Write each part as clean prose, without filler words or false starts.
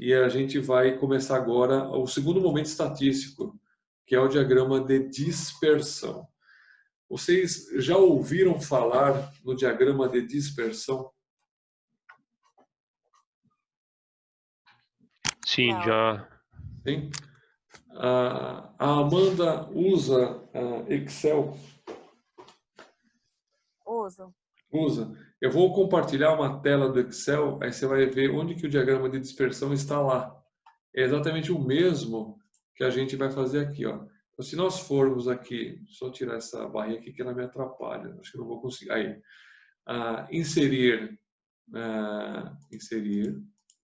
e a gente vai começar agora o segundo momento estatístico, que é o diagrama de dispersão. Vocês já ouviram falar no diagrama de dispersão? Sim, Não. já. Sim? A Amanda usa Excel? Uso. Usa. Eu vou compartilhar uma tela do Excel, aí você vai ver onde que o diagrama de dispersão está lá. É exatamente o mesmo que a gente vai fazer aqui, ó. Então, se nós formos aqui, só tirar essa barrinha aqui que ela me atrapalha, acho que eu não vou conseguir. Aí, inserir,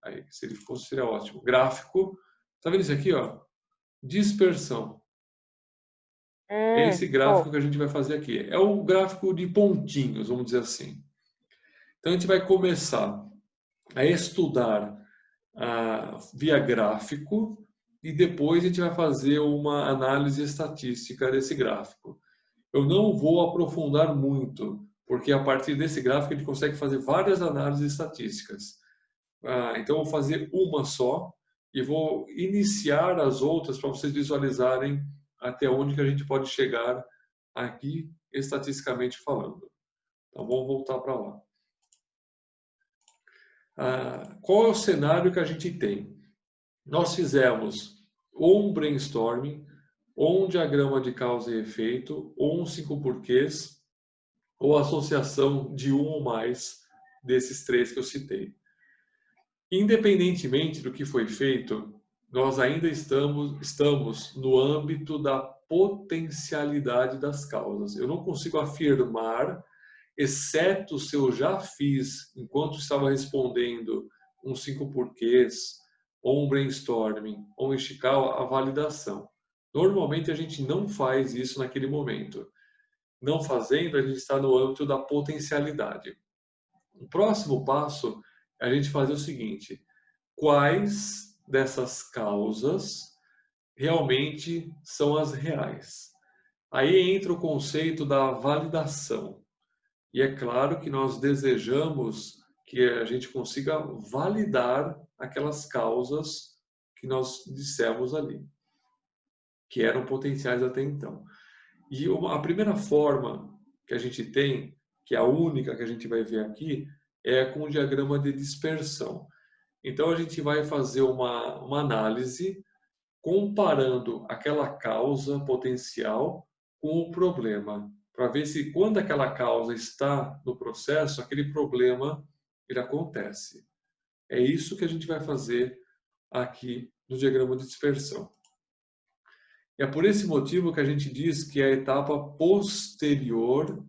aí, se ele fosse, seria ótimo. Gráfico, tá vendo isso aqui, ó? Dispersão. É esse gráfico que a gente vai fazer aqui. É o gráfico de pontinhos, vamos dizer assim. Então, a gente vai começar a estudar via gráfico e depois a gente vai fazer uma análise estatística desse gráfico. Eu não vou aprofundar muito, porque a partir desse gráfico a gente consegue fazer várias análises estatísticas. Então, eu vou fazer uma só e vou iniciar as outras para vocês visualizarem até onde que a gente pode chegar aqui, estatisticamente falando. Então, vamos voltar para lá. Qual é o cenário que a gente tem? Nós fizemos ou um brainstorming, ou um diagrama de causa e efeito, ou um 5 porquês, ou associação de um ou mais desses três que eu citei. Independentemente do que foi feito, nós ainda estamos no âmbito da potencialidade das causas. Eu não consigo afirmar, exceto se eu já fiz, enquanto estava respondendo um 5 porquês, ou um brainstorming, ou um Ishikawa, a validação. Normalmente a gente não faz isso naquele momento. Não fazendo, a gente está no âmbito da potencialidade. O próximo passo é a gente fazer o seguinte: quais dessas causas realmente são as reais? Aí entra o conceito da validação. E é claro que nós desejamos que a gente consiga validar aquelas causas que nós dissemos ali, que eram potenciais até então. E a primeira forma que a gente tem, que é a única que a gente vai ver aqui, é com o diagrama de dispersão. Então, a gente vai fazer uma análise comparando aquela causa potencial com o problema, para ver se quando aquela causa está no processo, aquele problema ele acontece. É isso que a gente vai fazer aqui no diagrama de dispersão. É por esse motivo que a gente diz que é a etapa posterior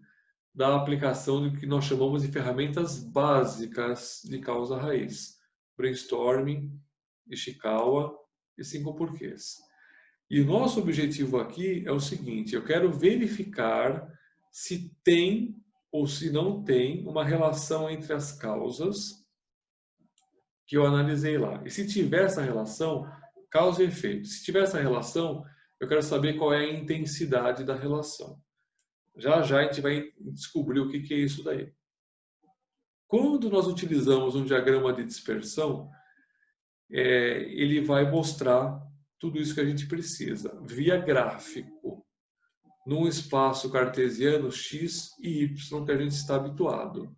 da aplicação do que nós chamamos de ferramentas básicas de causa raiz. Brainstorming, Ishikawa e 5 porquês. E o nosso objetivo aqui é o seguinte: eu quero verificar se tem ou se não tem uma relação entre as causas que eu analisei lá. E se tiver essa relação, causa e efeito. Se tiver essa relação, eu quero saber qual é a intensidade da relação. Já já a gente vai descobrir o que é isso daí. Quando nós utilizamos um diagrama de dispersão, ele vai mostrar tudo isso que a gente precisa, via gráfico, num espaço cartesiano x e y que a gente está habituado.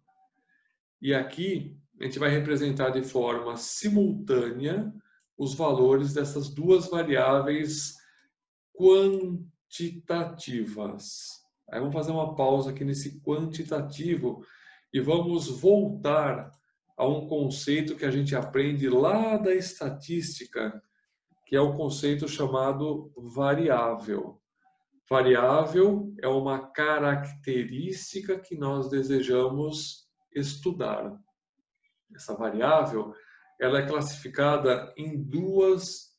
E aqui a gente vai representar de forma simultânea os valores dessas duas variáveis quantitativas. Aí vamos fazer uma pausa aqui nesse quantitativo e vamos voltar a um conceito que a gente aprende lá da estatística, que é o conceito chamado variável. Variável é uma característica que nós desejamos estudar. Essa variável, ela é classificada em dois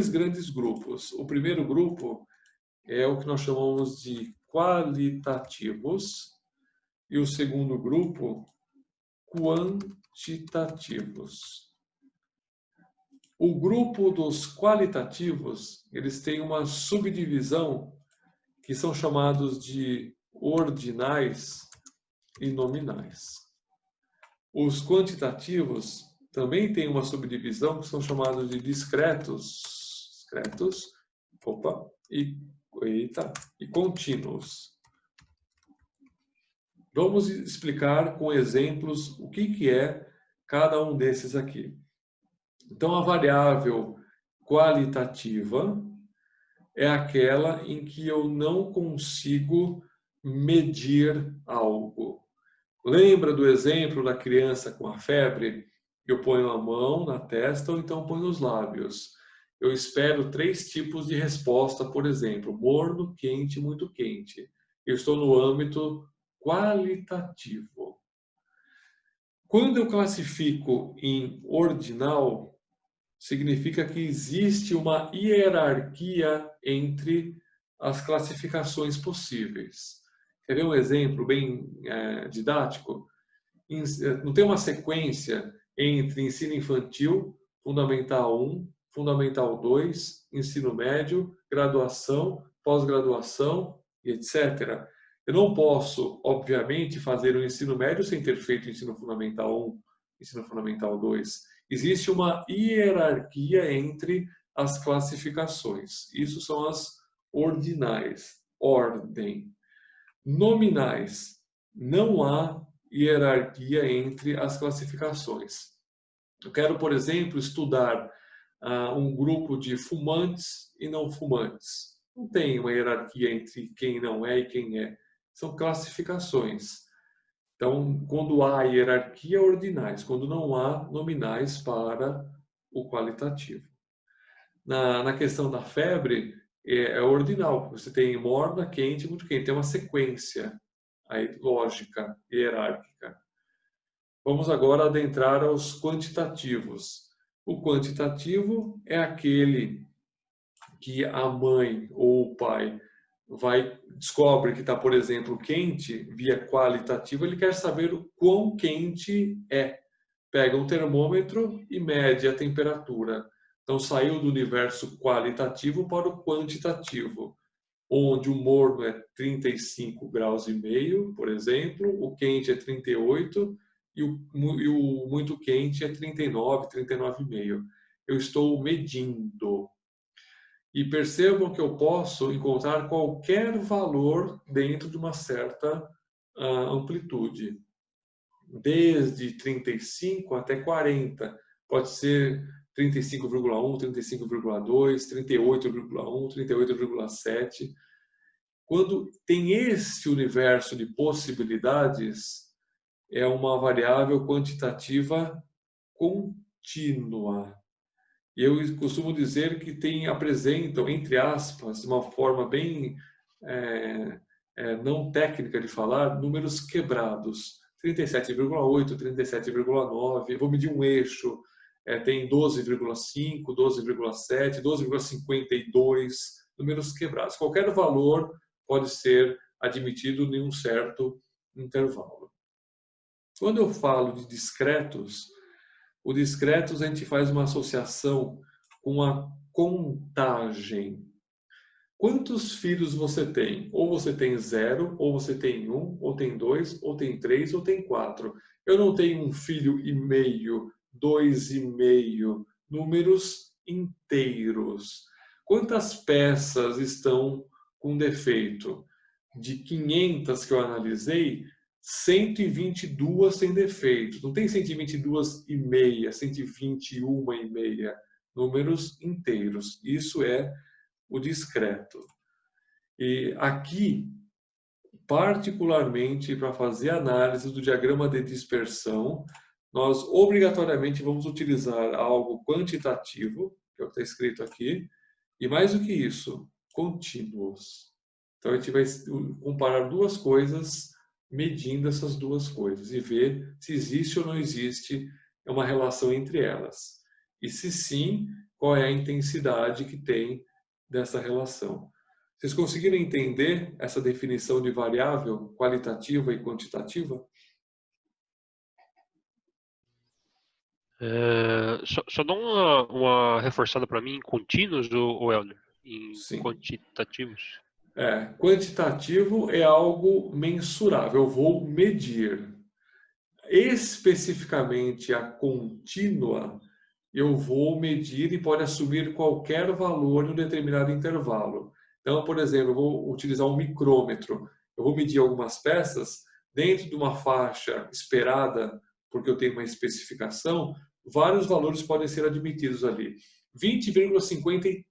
grandes grupos. O primeiro grupo é o que nós chamamos de qualitativos e o segundo grupo, quantitativos. O grupo dos qualitativos, eles têm uma subdivisão que são chamados de ordinais e nominais. Os quantitativos também tem uma subdivisão que são chamados de discretos, opa, e contínuos. Vamos explicar com exemplos o que é cada um desses aqui. Então, a variável qualitativa é aquela em que eu não consigo medir algo. Lembra do exemplo da criança com a febre? Eu ponho a mão na testa ou então ponho nos lábios. Eu espero 3 tipos de resposta, por exemplo, morno, quente, muito quente. Eu estou no âmbito qualitativo. Quando eu classifico em ordinal, significa que existe uma hierarquia entre as classificações possíveis. Quer ver um exemplo bem didático? Não tem uma sequência entre ensino infantil, Fundamental 1, Fundamental 2, ensino médio, graduação, pós-graduação, etc. Eu não posso, obviamente, fazer o ensino médio sem ter feito o ensino fundamental 1, ensino fundamental 2. Existe uma hierarquia entre as classificações. Isso são as ordinais, ordem. Nominais, não há hierarquia entre as classificações. Eu quero, por exemplo, estudar um grupo de fumantes e não fumantes. Não tem uma hierarquia entre quem não é e quem é. São classificações. Então, quando há hierarquia, ordinais. Quando não há, nominais para o qualitativo. Na questão da febre, é ordinal. Você tem morna, quente, muito quente. Tem uma sequência aí, lógica, hierárquica. Vamos agora adentrar aos quantitativos. O quantitativo é aquele que a mãe ou o pai descobre que está, por exemplo, quente, via qualitativa, ele quer saber o quão quente é. Pega um termômetro e mede a temperatura. Então, saiu do universo qualitativo para o quantitativo, onde o morno é 35 graus e meio, por exemplo, o quente é 38 e o muito quente é 39, 39,5. Eu estou medindo. E percebam que eu posso encontrar qualquer valor dentro de uma certa amplitude. Desde 35 até 40. Pode ser 35,1, 35,2, 38,1, 38,7. Quando tem esse universo de possibilidades, é uma variável quantitativa contínua. E eu costumo dizer que apresentam, entre aspas, de uma forma bem não técnica de falar, números quebrados. 37,8, 37,9, vou medir um eixo, tem 12,5, 12,7, 12,52, números quebrados. Qualquer valor pode ser admitido em um certo intervalo. Quando eu falo de discretos, o discretos a gente faz uma associação com a contagem. Quantos filhos você tem? Ou você tem 0, ou você tem 1, ou tem 2, ou tem 3, ou tem 4. Eu não tenho 1,5 filho, 2,5, números inteiros. Quantas peças estão com defeito? De 500 que eu analisei, 122 têm defeito. Não tem 122,5, 121,5. Números inteiros. Isso é o discreto. E aqui, particularmente para fazer análise do diagrama de dispersão, nós obrigatoriamente vamos utilizar algo quantitativo, que é o que está escrito aqui, e mais do que isso, contínuos. Então a gente vai comparar duas coisas, medindo essas duas coisas e ver se existe ou não existe uma relação entre elas. E se sim, qual é a intensidade que tem dessa relação. Vocês conseguiram entender essa definição de variável qualitativa e quantitativa? Só dá uma reforçada para mim em contínuos, ou Helder? Em Sim. quantitativos? Quantitativo é algo mensurável, eu vou medir. especificamente a contínua, eu vou medir e pode assumir qualquer valor em um determinado intervalo. Então, por exemplo, eu vou utilizar um micrômetro. Eu vou medir algumas peças dentro de uma faixa esperada, porque eu tenho uma especificação, vários valores podem ser admitidos ali. 20,53,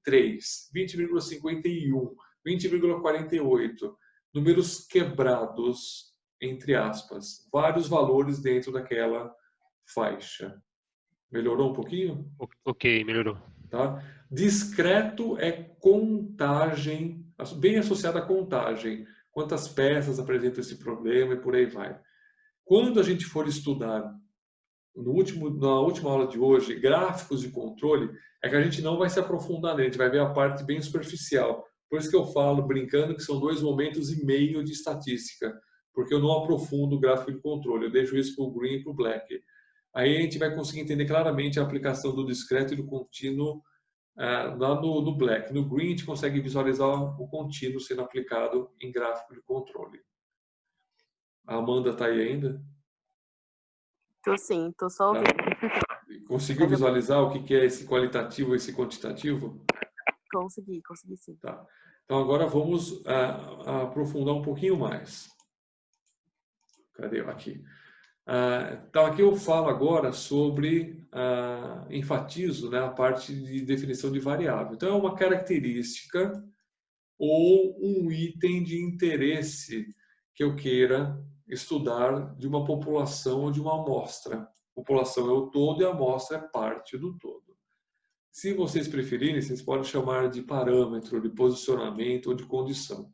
20,51, 20,48, números quebrados, entre aspas, vários valores dentro daquela faixa. Melhorou um pouquinho? Ok, melhorou. Tá? Discreto é contagem, bem associado à contagem. Quantas peças apresentam esse problema e por aí vai. Quando a gente for estudar na última aula de hoje, gráficos de controle, é que a gente não vai se aprofundar nele, a gente vai ver a parte bem superficial. Por isso que eu falo, brincando, que são 2,5 momentos de estatística, porque eu não aprofundo o gráfico de controle, eu deixo isso para o green e para o black. Aí a gente vai conseguir entender claramente a aplicação do discreto e do contínuo lá no black. No green, a gente consegue visualizar o contínuo sendo aplicado em gráfico de controle. A Amanda está aí ainda? Tô sim, tô só ouvindo. Tá. Conseguiu visualizar o que é esse qualitativo e esse quantitativo? Consegui sim. Tá. Então agora vamos aprofundar um pouquinho mais. Cadê? Aqui. Então aqui eu falo agora sobre, enfatizo, né, a parte de definição de variável. Então é uma característica ou um item de interesse que eu queira estudar de uma população ou de uma amostra. População é o todo e a amostra é parte do todo. Se vocês preferirem, vocês podem chamar de parâmetro, de posicionamento ou de condição.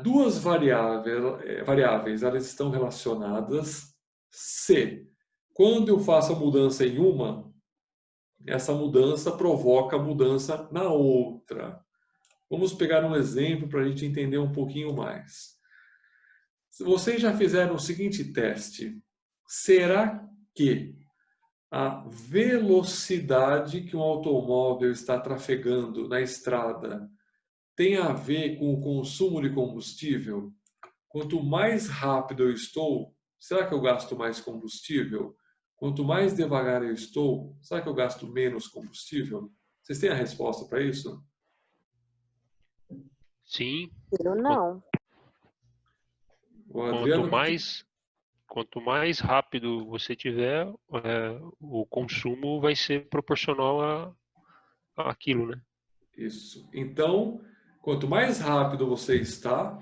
Duas variáveis, elas estão relacionadas se, quando eu faço a mudança em uma, essa mudança provoca mudança na outra. Vamos pegar um exemplo para a gente entender um pouquinho mais. Se vocês já fizeram o seguinte teste, será que a velocidade que um automóvel está trafegando na estrada tem a ver com o consumo de combustível? Quanto mais rápido eu estou, será que eu gasto mais combustível? Quanto mais devagar eu estou, será que eu gasto menos combustível? Vocês têm a resposta para isso? Sim. Eu não. O Adriano, Quanto mais rápido você tiver, o consumo vai ser proporcional àquilo, né? Isso. Então, quanto mais rápido você está,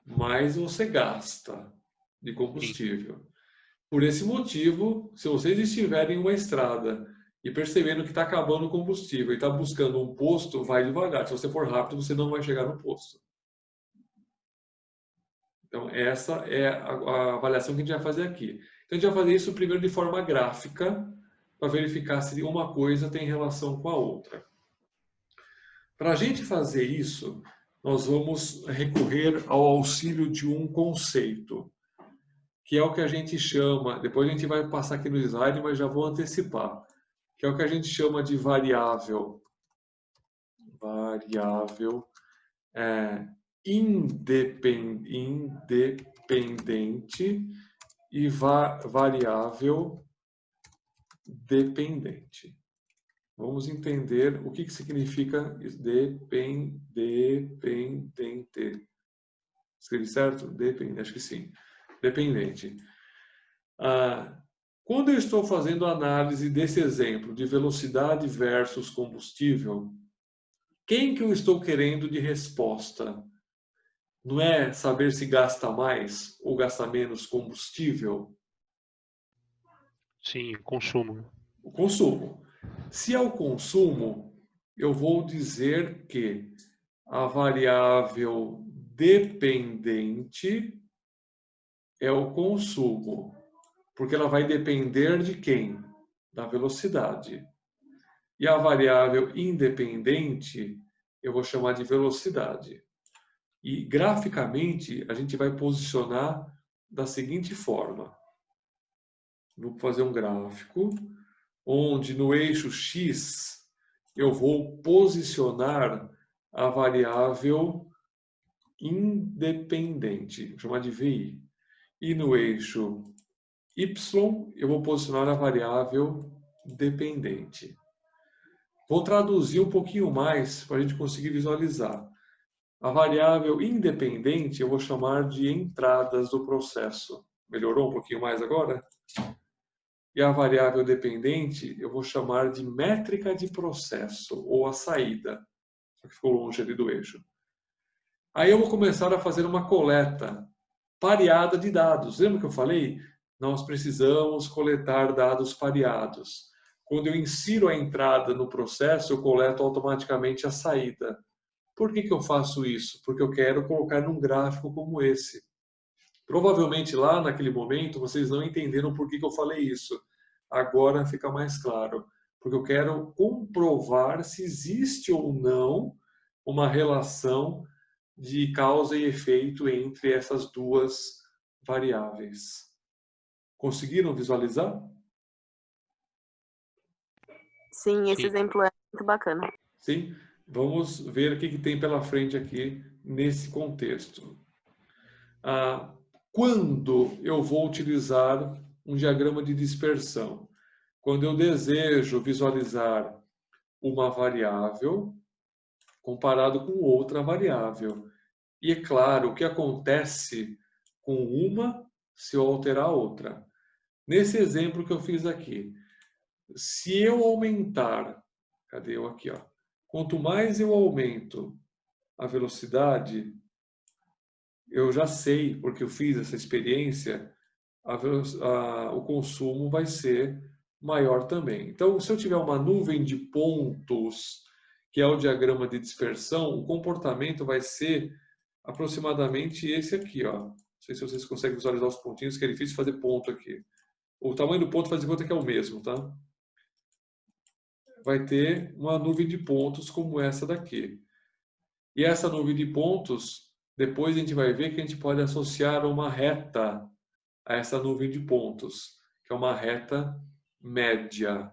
mais você gasta de combustível. Por esse motivo, se vocês estiverem em uma estrada e percebendo que está acabando o combustível e está buscando um posto, vai devagar. Se você for rápido, você não vai chegar no posto. Então, essa é a avaliação que a gente vai fazer aqui. Então, a gente vai fazer isso primeiro de forma gráfica, para verificar se uma coisa tem relação com a outra. Para a gente fazer isso, nós vamos recorrer ao auxílio de um conceito, que é o que a gente chama, depois a gente vai passar aqui no slide, mas já vou antecipar, que é o que a gente chama de variável independente e variável dependente. Vamos entender o que significa dependente. Escrevi certo? Dependente, acho que sim. Dependente. Quando eu estou fazendo análise desse exemplo de velocidade versus combustível, quem que eu estou querendo de resposta? Não é saber se gasta mais ou gasta menos combustível? Sim, consumo. O consumo. Se é o consumo, eu vou dizer que a variável dependente é o consumo, porque ela vai depender de quem? Da velocidade. E a variável independente eu vou chamar de velocidade. E graficamente a gente vai posicionar da seguinte forma. Vou fazer um gráfico onde no eixo X eu vou posicionar a variável independente, vou chamar de VI. E no eixo Y, eu vou posicionar a variável dependente. Vou traduzir um pouquinho mais para a gente conseguir visualizar. A variável independente eu vou chamar de entradas do processo. Melhorou um pouquinho mais agora? E a variável dependente eu vou chamar de métrica de processo, ou a saída. Só que ficou longe ali do eixo. Aí eu vou começar a fazer uma coleta pareada de dados. Lembra que eu falei? Nós precisamos coletar dados pareados. Quando eu insiro a entrada no processo, eu coleto automaticamente a saída. Por que eu faço isso? Porque eu quero colocar num gráfico como esse. Provavelmente lá naquele momento vocês não entenderam por que eu falei isso. Agora fica mais claro. Porque eu quero comprovar se existe ou não uma relação de causa e efeito entre essas duas variáveis. Conseguiram visualizar? Sim, esse Sim. exemplo é muito bacana. Sim? Vamos ver o que tem pela frente aqui nesse contexto. Quando eu vou utilizar um diagrama de dispersão? Quando eu desejo visualizar uma variável comparado com outra variável. E é claro, o que acontece com uma se eu alterar a outra. Nesse exemplo que eu fiz aqui, se eu aumentar, cadê eu aqui, ó? Quanto mais eu aumento a velocidade, eu já sei, porque eu fiz essa experiência, o consumo vai ser maior também. Então, se eu tiver uma nuvem de pontos, que é o diagrama de dispersão, o comportamento vai ser aproximadamente esse aqui, ó. Não sei se vocês conseguem visualizar os pontinhos, que é difícil fazer ponto aqui. O tamanho do ponto faz de conta que é o mesmo, tá? Vai ter uma nuvem de pontos como essa daqui. E essa nuvem de pontos, depois a gente vai ver que a gente pode associar uma reta a essa nuvem de pontos, que é uma reta média.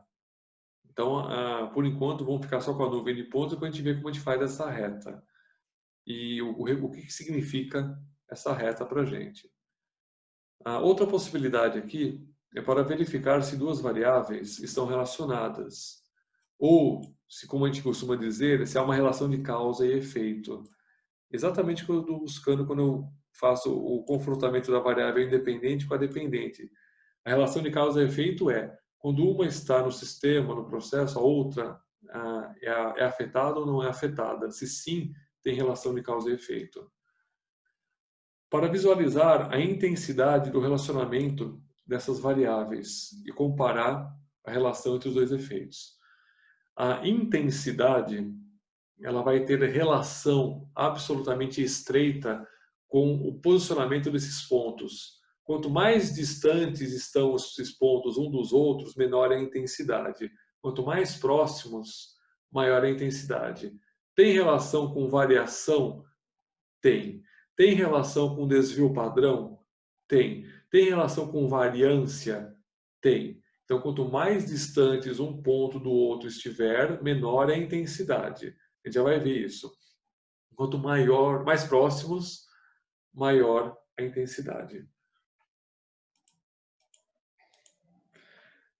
Então, por enquanto, vamos ficar só com a nuvem de pontos para a gente ver como a gente faz essa reta. E o que significa essa reta para a gente. A outra possibilidade aqui é para verificar se duas variáveis estão relacionadas. Ou, se como a gente costuma dizer, se há uma relação de causa e efeito. Exatamente o que eu estou buscando quando eu faço o confrontamento da variável independente com a dependente. A relação de causa e efeito é, quando uma está no sistema, no processo, a outra é afetada ou não é afetada. Se sim, tem relação de causa e efeito. Para visualizar a intensidade do relacionamento dessas variáveis e comparar a relação entre os dois efeitos. A intensidade, ela vai ter relação absolutamente estreita com o posicionamento desses pontos. Quanto mais distantes estão esses pontos um dos outros, menor é a intensidade. Quanto mais próximos, maior é a intensidade. Tem relação com variação? Tem. Tem relação com desvio padrão? Tem. Tem relação com variância? Tem. Então, quanto mais distantes um ponto do outro estiver, menor é a intensidade. A gente já vai ver isso. Quanto mais próximos, maior a intensidade.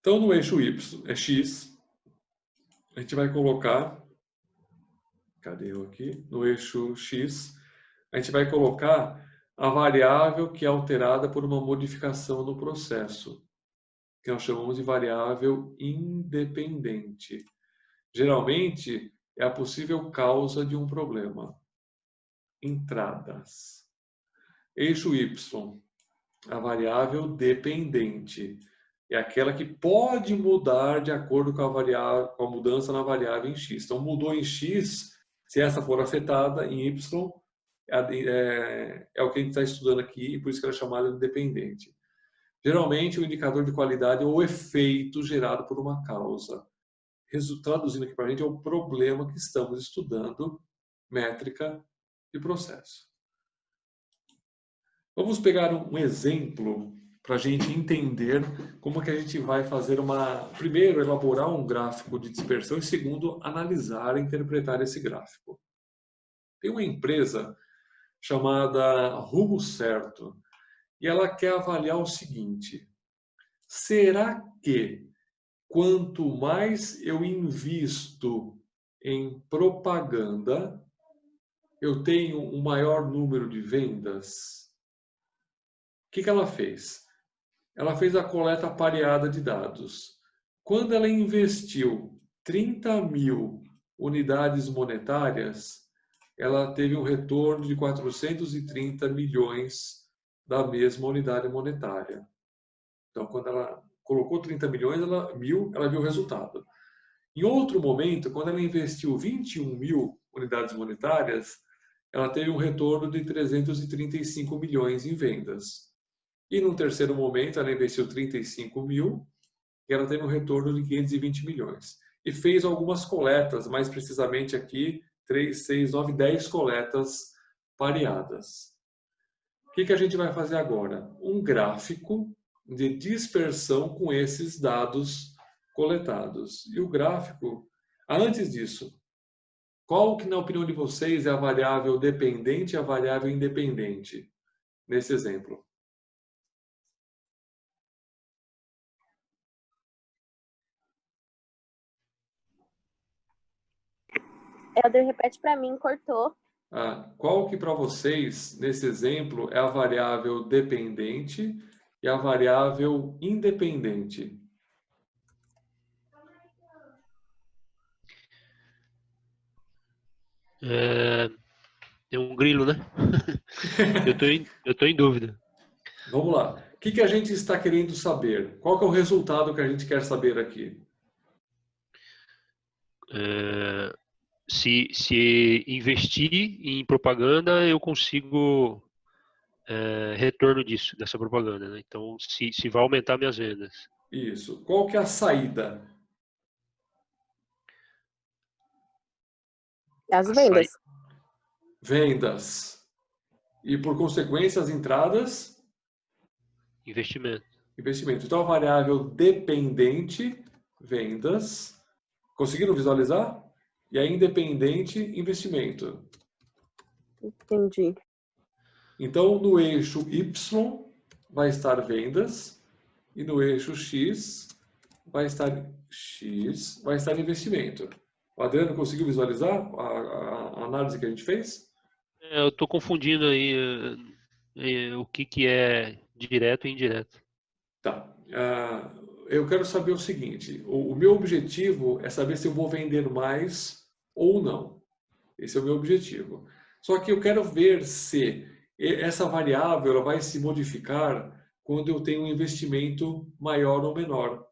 Então, no eixo X, a gente vai colocar... Cadê eu aqui? No eixo X, a gente vai colocar a variável que é alterada por uma modificação no processo, que nós chamamos de variável independente. Geralmente, é a possível causa de um problema. Entradas. Eixo Y, a variável dependente. É aquela que pode mudar de acordo com a mudança na variável em X. Então, mudou em X, se essa for afetada em Y, é o que a gente está estudando aqui, e por isso que ela é chamada de dependente. Geralmente, o indicador de qualidade é o efeito gerado por uma causa. Traduzindo aqui para a gente, é o problema que estamos estudando, métrica e processo. Vamos pegar um exemplo para a gente entender como que a gente vai fazer primeiro, elaborar um gráfico de dispersão e segundo, analisar e interpretar esse gráfico. Tem uma empresa chamada Rumo Certo e ela quer avaliar o seguinte: será que quanto mais eu invisto em propaganda, eu tenho um maior número de vendas? O que ela fez? Ela fez a coleta pareada de dados. Quando ela investiu 30.000 unidades monetárias, ela teve um retorno de 430 milhões da mesma unidade monetária. Então, quando ela colocou 30 milhões, ela viu o resultado. Em outro momento, quando ela investiu 21.000 unidades monetárias, ela teve um retorno de 335 milhões em vendas. E num terceiro momento, ela investiu 35.000 e ela teve um retorno de 520 milhões. E fez algumas coletas, mais precisamente aqui, 3, 6, 9, 10 coletas pareadas. O que a gente vai fazer agora? Um gráfico de dispersão com esses dados coletados. E o gráfico, antes disso, qual que, na opinião de vocês, é a variável dependente e a variável independente nesse exemplo? Helder, repete para mim, cortou. Qual que para vocês, nesse exemplo, é a variável dependente e a variável independente? Tem um grilo, né? Eu tô em dúvida. Vamos lá. O que a gente está querendo saber? Qual que é o resultado que a gente quer saber aqui? Se investir em propaganda, eu consigo retorno disso, dessa propaganda, né? Então, se vai aumentar minhas vendas. Isso. Qual que é a saída? As vendas. Vendas. E, por consequência, as entradas? Investimento. Investimento. Então, a variável dependente, vendas. Conseguiram visualizar? E a independente, investimento. Entendi. Então, no eixo Y vai estar vendas e no eixo X vai estar investimento. O Adriano conseguiu visualizar a análise que a gente fez? Eu estou confundindo aí o que é direto e indireto. Tá. Eu quero saber o seguinte: o meu objetivo é saber se eu vou vender mais ou não. Esse é o meu objetivo. Só que eu quero ver se essa variável ela vai se modificar quando eu tenho um investimento maior ou menor.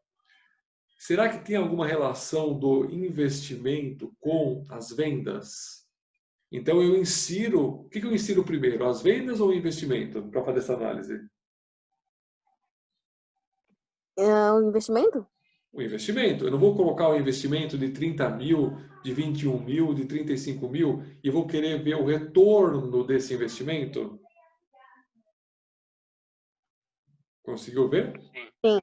Será que tem alguma relação do investimento com as vendas? Então eu insiro, o que eu insiro primeiro, as vendas ou o investimento para fazer essa análise? O investimento? O investimento. Eu não vou colocar o investimento de 30.000, de 21.000, de 35.000 e vou querer ver o retorno desse investimento? Conseguiu ver? Sim.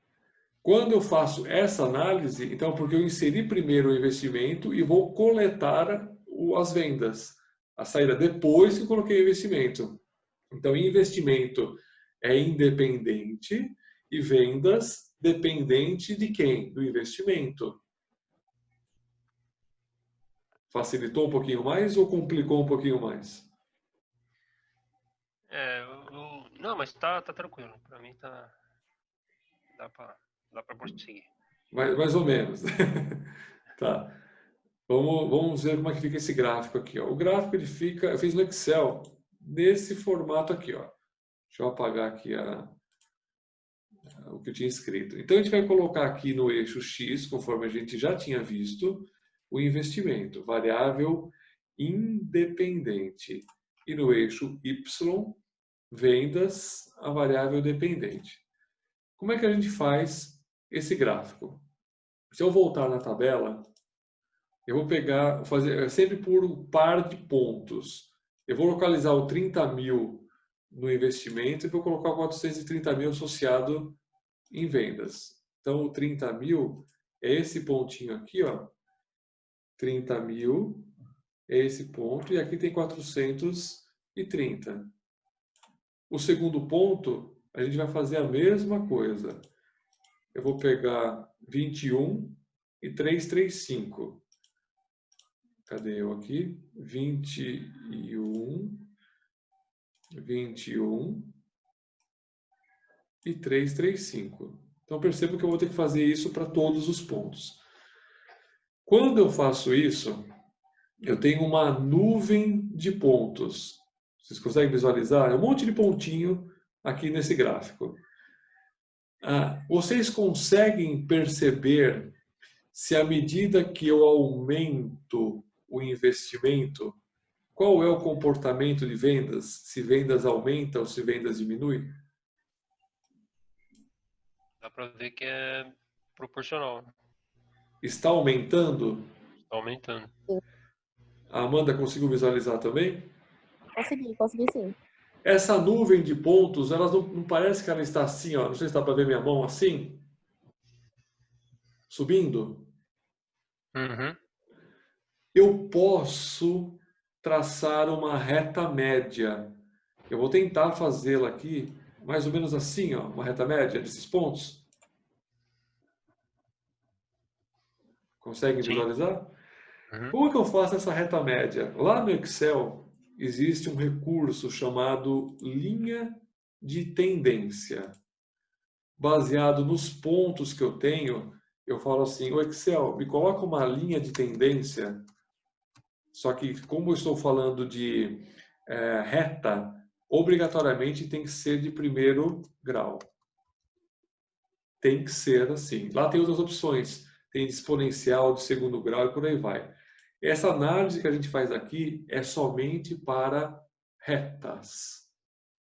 Quando eu faço essa análise, então, porque eu inseri primeiro o investimento e vou coletar as vendas. A saída depois que eu coloquei o investimento. Então, investimento é independente e vendas dependente de quem? Do investimento. Facilitou um pouquinho mais ou complicou um pouquinho mais? Não, mas tá tranquilo. Para mim dá para prosseguir. Mais ou menos. Tá. Vamos ver como é que fica esse gráfico aqui. Ó. O gráfico ele fica, eu fiz no Excel, nesse formato aqui. Ó. Deixa eu apagar aqui o que eu tinha escrito. Então, a gente vai colocar aqui no eixo X, conforme a gente já tinha visto, o investimento, variável independente. E no eixo Y, vendas, a variável dependente. Como é que a gente faz esse gráfico? Se eu voltar na tabela, eu vou fazer sempre por par de pontos. Eu vou localizar o 30.000 no investimento e vou colocar o 430.000 associado em vendas. Então, o 30.000 é esse pontinho aqui, ó. 30.000 é esse ponto e aqui tem 430. O segundo ponto a gente vai fazer a mesma coisa. Eu vou pegar 21 e 335. Cadê eu aqui? 21, 21 e 335. Então percebo que eu vou ter que fazer isso para todos os pontos. Quando eu faço isso, eu tenho uma nuvem de pontos. Vocês conseguem visualizar? É um monte de pontinho aqui nesse gráfico. Vocês conseguem perceber se à medida que eu aumento o investimento, qual é o comportamento de vendas? Se vendas aumentam ou se vendas diminuem? Dá para ver que é proporcional. Está aumentando? Está aumentando. A Amanda conseguiu visualizar também? Consegui sim. Essa nuvem de pontos, ela não parece que ela está assim, ó, não sei se dá para ver minha mão assim, subindo. Uhum. Eu posso traçar uma reta média. Eu vou tentar fazê-la aqui, mais ou menos assim, ó, uma reta média desses pontos. Consegue Sim. visualizar? Uhum. Como é que eu faço essa reta média? Lá no Excel existe um recurso chamado linha de tendência. Baseado nos pontos que eu tenho, eu falo assim, o Excel, me coloca uma linha de tendência. Só que como eu estou falando de reta, obrigatoriamente tem que ser de primeiro grau. Tem que ser assim. Lá tem outras opções. Tem de exponencial, de segundo grau e por aí vai. Essa análise que a gente faz aqui é somente para retas.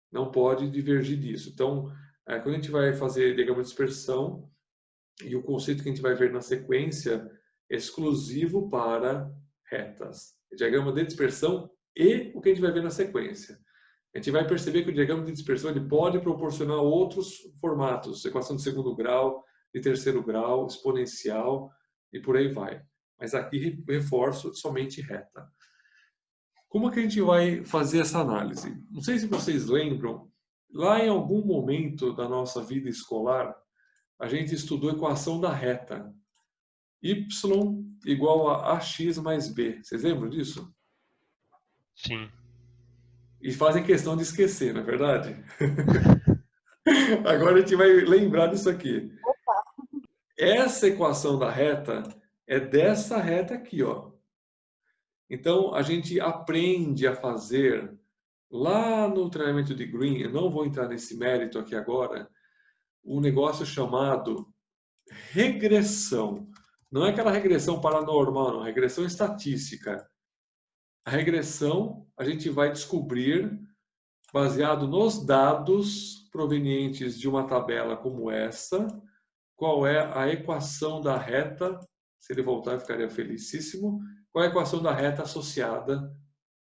Não pode divergir disso. Então, quando a gente vai fazer diagrama de dispersão, e o conceito que a gente vai ver na sequência é exclusivo para retas. Diagrama de dispersão e o que a gente vai ver na sequência. A gente vai perceber que o diagrama de dispersão ele pode proporcionar outros formatos, equação de segundo grau, de terceiro grau, exponencial e por aí vai. Mas aqui reforço somente reta. Como é que a gente vai fazer essa análise? Não sei se vocês lembram, lá em algum momento da nossa vida escolar, a gente estudou a equação da reta. Y igual a AX mais B. Vocês lembram disso? Sim. E fazem questão de esquecer, não é verdade? Agora a gente vai lembrar disso aqui. Essa equação da reta é dessa reta aqui, ó. Então a gente aprende a fazer lá no treinamento de Green, eu não vou entrar nesse mérito aqui agora, um negócio chamado regressão. Não é aquela regressão paranormal, não, regressão estatística. A regressão a gente vai descobrir baseado nos dados provenientes de uma tabela como essa, qual é a equação da reta, se ele voltar eu ficaria felicíssimo, qual é a equação da reta associada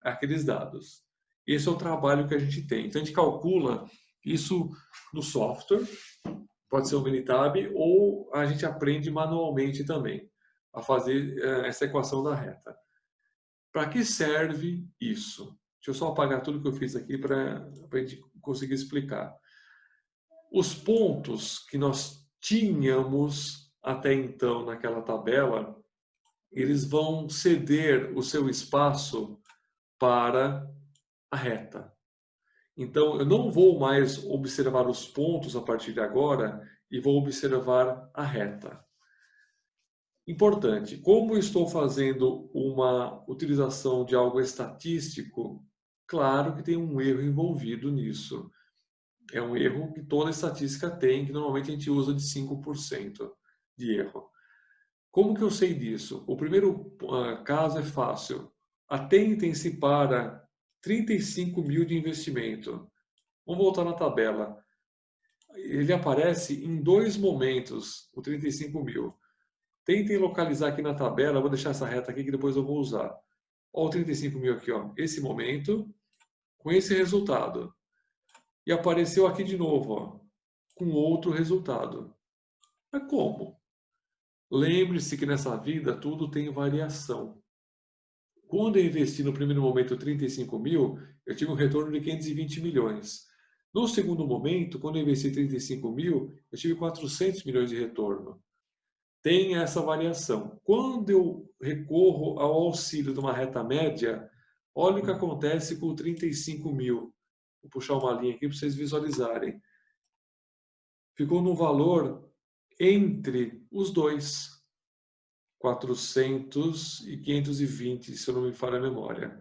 àqueles dados. Esse é o trabalho que a gente tem. Então a gente calcula isso no software, pode ser o Minitab, ou a gente aprende manualmente também a fazer essa equação da reta. Para que serve isso? Deixa eu só apagar tudo que eu fiz aqui para a gente conseguir explicar. Os pontos que nós tínhamos até então naquela tabela, eles vão ceder o seu espaço para a reta. Então, eu não vou mais observar os pontos a partir de agora e vou observar a reta. Importante, como eu estou fazendo uma utilização de algo estatístico, claro que tem um erro envolvido nisso. É um erro que toda estatística tem, que normalmente a gente usa de 5% de erro. Como que eu sei disso? O primeiro caso é fácil. Atentem-se para 35 mil de investimento. Vamos voltar na tabela. Ele aparece em dois momentos, o 35 mil. Tentem localizar aqui na tabela, eu vou deixar essa reta aqui que depois eu vou usar. Olha o 35 mil aqui, ó. Esse momento, com esse resultado. E apareceu aqui de novo, ó, com outro resultado. Mas como? Lembre-se que nessa vida tudo tem variação. Quando eu investi no primeiro momento 35 mil, eu tive um retorno de 520 milhões. No segundo momento, quando eu investi 35 mil, eu tive 400 milhões de retorno. Tem essa variação. Quando eu recorro ao auxílio de uma reta média, olha o que acontece com 35 mil. Vou puxar uma linha aqui para vocês visualizarem. Ficou no valor entre os dois, 400 e 520, se eu não me falha a memória.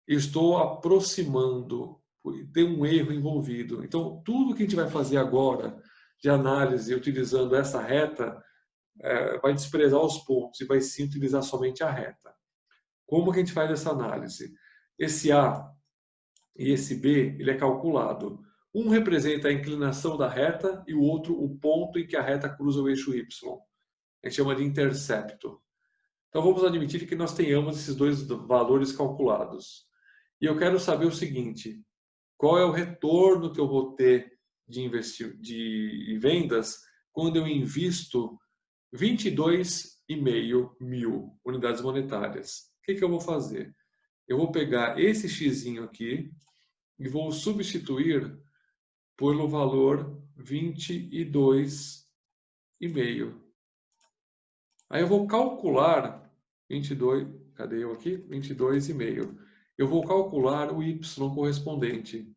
Estou aproximando, tem um erro envolvido. Então, tudo que a gente vai fazer agora de análise utilizando essa reta, vai desprezar os pontos e vai sim utilizar somente a reta. Como que a gente faz essa análise? Esse A e esse B, ele é calculado. Um representa a inclinação da reta e o outro o ponto em que a reta cruza o eixo Y. A gente chama de intercepto. Então vamos admitir que nós tenhamos esses dois valores calculados. E eu quero saber o seguinte: qual é o retorno que eu vou ter de vendas quando eu invisto 22,5 mil unidades monetárias? O que eu vou fazer? Eu vou pegar esse xzinho aqui e vou substituir pelo valor 22,5. Aí eu vou calcular 22, cadê eu aqui? 22,5. Eu vou calcular o Y correspondente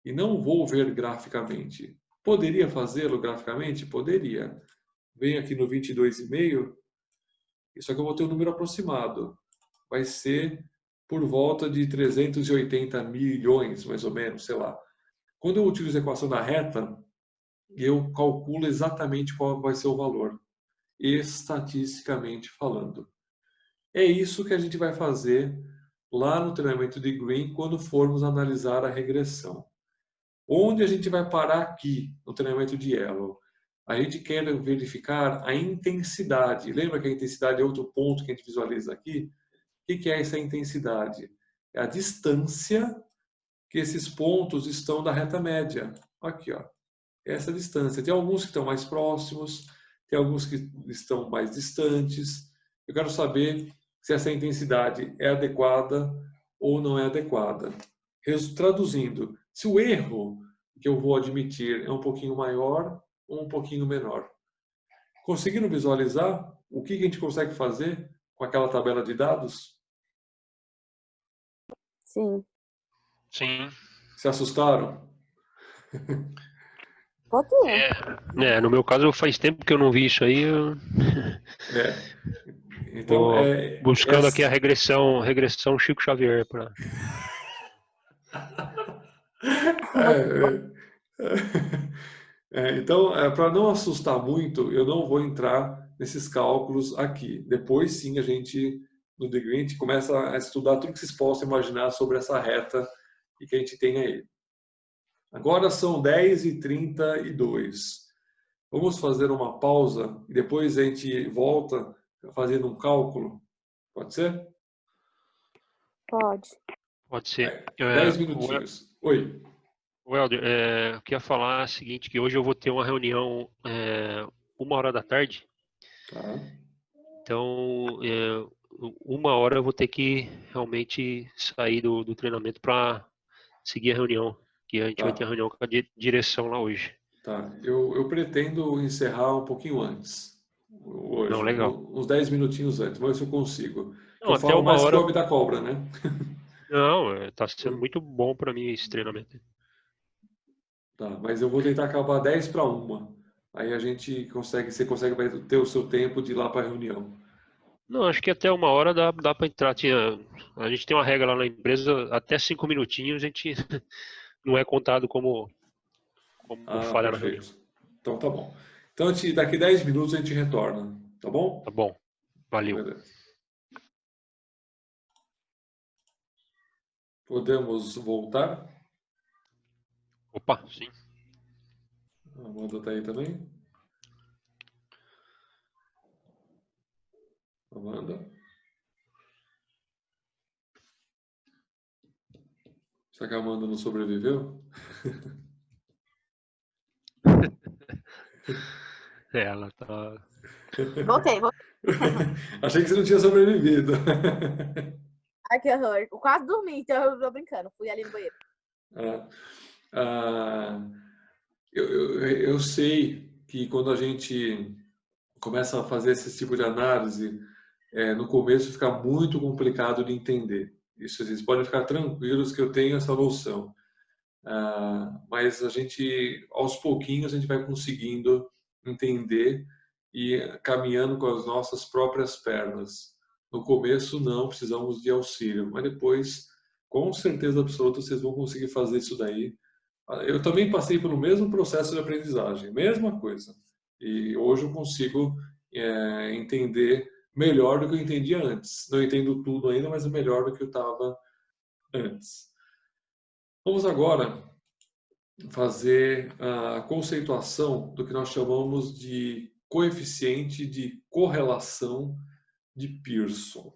e não vou ver graficamente. Poderia fazê-lo graficamente? Poderia. Venho aqui no 22,5, isso aqui eu vou ter um número aproximado. Vai ser por volta de 380 milhões, mais ou menos, sei lá. Quando eu utilizo a equação da reta, eu calculo exatamente qual vai ser o valor, estatisticamente falando. É isso que a gente vai fazer lá no treinamento de Green quando formos analisar a regressão. Onde a gente vai parar aqui no treinamento de Yellow? A gente quer verificar a intensidade. Lembra que a intensidade é outro ponto que a gente visualiza aqui? O que é essa intensidade? É a distância que esses pontos estão da reta média. Aqui, ó. Essa distância. Tem alguns que estão mais próximos, tem alguns que estão mais distantes. Eu quero saber se essa intensidade é adequada ou não é adequada. Traduzindo, se o erro que eu vou admitir é um pouquinho maior ou um pouquinho menor. Conseguindo visualizar o que a gente consegue fazer com aquela tabela de dados? Sim. Sim. Se assustaram? Pouquinho. No meu caso faz tempo que eu não vi isso aí. Então, buscando aqui a regressão Chico Xavier para. Então, para não assustar muito, eu não vou entrar nesses cálculos aqui. Depois, sim, a gente, no The Green, a gente começa a estudar tudo que vocês possam imaginar sobre essa reta e que a gente tem aí. Agora são 10h32. Vamos fazer uma pausa e depois a gente volta fazendo um cálculo. Pode ser? Pode. Pode ser. 10 minutinhos. Oi. Welder, eu queria falar o seguinte, que hoje eu vou ter uma reunião 1h da tarde. Tá. Então, 1h eu vou ter que realmente sair do treinamento para seguir a reunião, que a gente vai ter a reunião com a direção lá hoje. Tá. Eu pretendo encerrar um pouquinho antes. Hoje. Não, legal. Uns 10 minutinhos antes. Vamos ver se eu consigo. Não, eu até falo 1h. mais que o homem da cobra, né? Não, está sendo muito bom para mim esse treinamento. Tá, mas eu vou tentar acabar 10:50. Aí a gente consegue, você consegue ter o seu tempo de ir lá para a reunião. Não, acho que até 1h dá para entrar. A gente tem uma regra lá na empresa, até 5 minutinhos a gente não é contado como falha na reunião. Então tá bom. Então daqui 10 minutos a gente retorna, tá bom? Tá bom, valeu. Beleza. Podemos voltar? Opa, sim. A Amanda está aí também? Amanda? Será que a Amanda não sobreviveu? Ela tá... Voltei. Achei que você não tinha sobrevivido. Ai, que horror. Eu quase dormi, então eu tô brincando. Fui ali no banheiro. Eu sei que quando a gente começa a fazer esse tipo de análise, no começo fica muito complicado de entender. Isso, vocês podem ficar tranquilos que eu tenho essa noção. Mas a gente, aos pouquinhos, a gente vai conseguindo entender e caminhando com as nossas próprias pernas. No começo, não, precisamos de auxílio, mas depois, com certeza absoluta, vocês vão conseguir fazer isso daí. Eu também passei pelo mesmo processo de aprendizagem, mesma coisa. E hoje eu consigo entender melhor do que eu entendia antes. Não entendo tudo ainda, mas é melhor do que eu estava antes. Vamos agora fazer a conceituação do que nós chamamos de coeficiente de correlação de Pearson.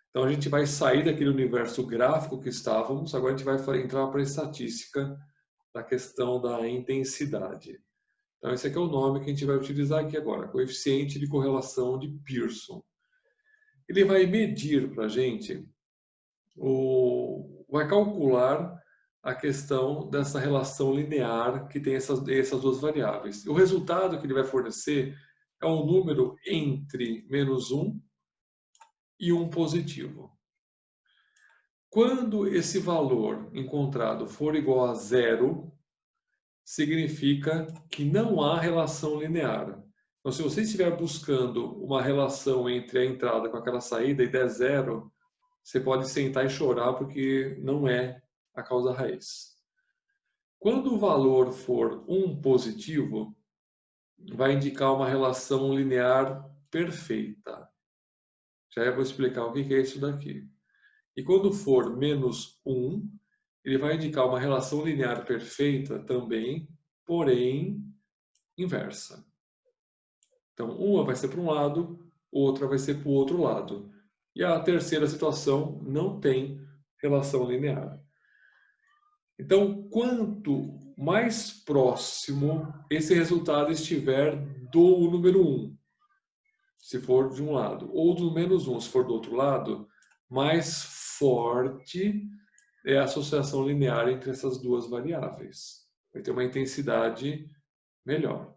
Então a gente vai sair daquele universo gráfico que estávamos, agora a gente vai entrar para a estatística da questão da intensidade. Então esse aqui é o nome que a gente vai utilizar aqui agora, coeficiente de correlação de Pearson. Ele vai medir para a gente, vai calcular a questão dessa relação linear que tem essas duas variáveis. O resultado que ele vai fornecer é um número entre -1 e 1 positivo. Quando esse valor encontrado for igual a 0, significa que não há relação linear. Então, se você estiver buscando uma relação entre a entrada com aquela saída e der 0, você pode sentar e chorar porque não é a causa raiz. Quando o valor for 1 positivo, vai indicar uma relação linear perfeita. Já vou explicar o que é isso daqui. E quando for -1, ele vai indicar uma relação linear perfeita também, porém inversa. Então, uma vai ser para um lado, outra vai ser para o outro lado. E a terceira situação não tem relação linear. Então, quanto mais próximo esse resultado estiver do número 1, se for de um lado, ou do -1, se for do outro lado, mais forte é a associação linear entre essas duas variáveis. Vai ter uma intensidade melhor.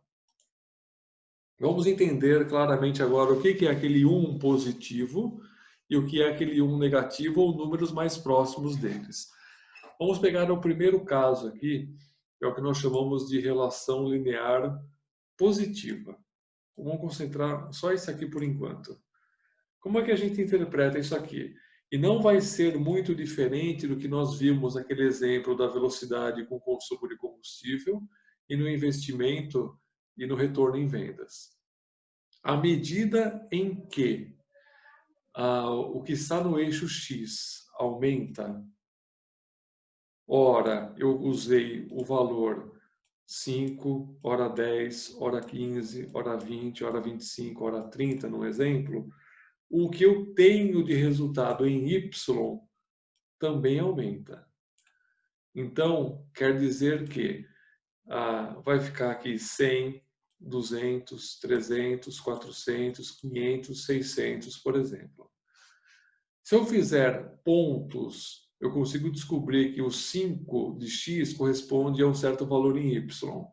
Vamos entender claramente agora o que é aquele 1 positivo e o que é aquele 1 negativo, ou números mais próximos deles. Vamos pegar o primeiro caso aqui, que é o que nós chamamos de relação linear positiva. Vamos concentrar só isso aqui por enquanto. Como é que a gente interpreta isso aqui? E não vai ser muito diferente do que nós vimos naquele exemplo da velocidade com consumo de combustível e no investimento e no retorno em vendas. À medida em que o que está no eixo X aumenta, ora eu usei o valor 5, hora 10, hora 15, hora 20, hora 25, hora 30 no exemplo, o que eu tenho de resultado em Y também aumenta. Então, quer dizer que vai ficar aqui 100, 200, 300, 400, 500, 600, por exemplo. Se eu fizer pontos, eu consigo descobrir que o 5 de x corresponde a um certo valor em y.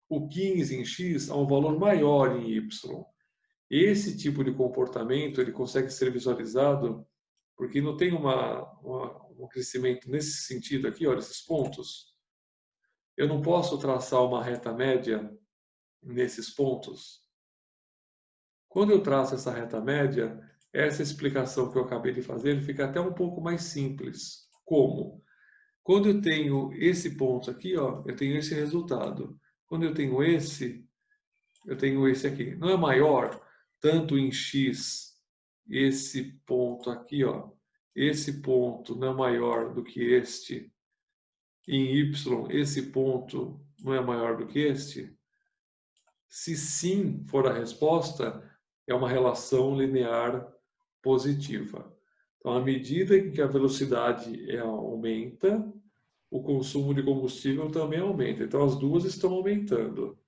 O 15 em x a um valor maior em y. Esse tipo de comportamento ele consegue ser visualizado porque não tem um crescimento nesse sentido aqui, olha, esses pontos. Eu não posso traçar uma reta média nesses pontos. Quando eu traço essa reta média, essa explicação que eu acabei de fazer fica até um pouco mais simples. Como? Quando eu tenho esse ponto aqui, ó, eu tenho esse resultado. Quando eu tenho esse aqui. Não é maior, tanto em x, esse ponto aqui, ó, esse ponto não é maior do que este. Em y, esse ponto não é maior do que este? Se sim for a resposta, é uma relação linear positiva. Então, à medida que a velocidade aumenta, o consumo de combustível também aumenta. Então, as duas estão aumentando.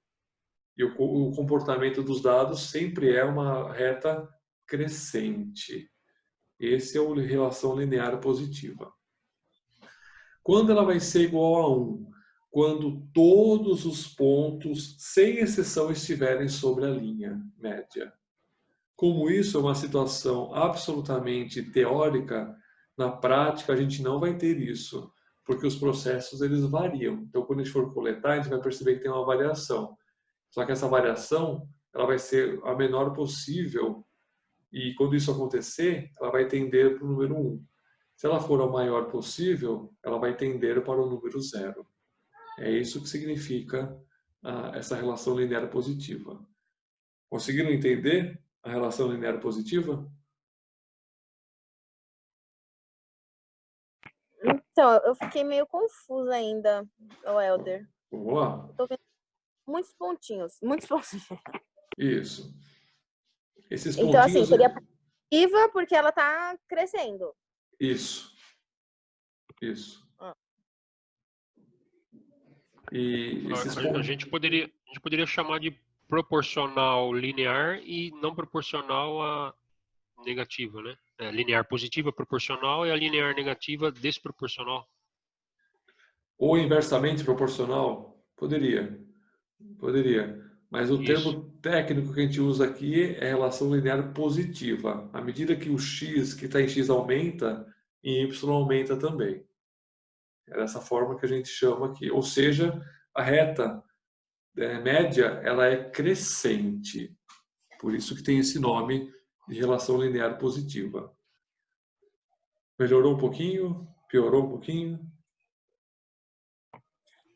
E o comportamento dos dados sempre é uma reta crescente. Esse é a relação linear positiva. Quando ela vai ser igual a 1? quando todos os pontos, sem exceção, estiverem sobre a linha média. Como isso é uma situação absolutamente teórica, na prática a gente não vai ter isso, porque os processos eles variam. Então, quando a gente for coletar, a gente vai perceber que tem uma variação. Só que essa variação ela vai ser a menor possível e quando isso acontecer, ela vai tender para o número 1. Se ela for a maior possível, ela vai tender para o número 0. É isso que significa essa relação linear positiva. Conseguiram entender a relação linear positiva? Então, eu fiquei meio confusa ainda, o Helder. Vamos lá? Tô vendo muitos pontinhos, muitos pontinhos. Isso. Esses Então, assim, pontinhos... seria positiva porque ela tá crescendo. Isso. Isso. E esses A gente poderia chamar de proporcional linear e não proporcional a negativa, né? Linear positiva proporcional e a linear negativa desproporcional. Ou inversamente proporcional? Poderia. Poderia. Mas o termo técnico que a gente usa aqui é relação linear positiva. À medida que o x que está em x aumenta, em y aumenta também. É dessa forma que a gente chama aqui. Ou seja, a reta média ela é crescente. Por isso que tem esse nome de relação linear positiva. Melhorou um pouquinho? Piorou um pouquinho?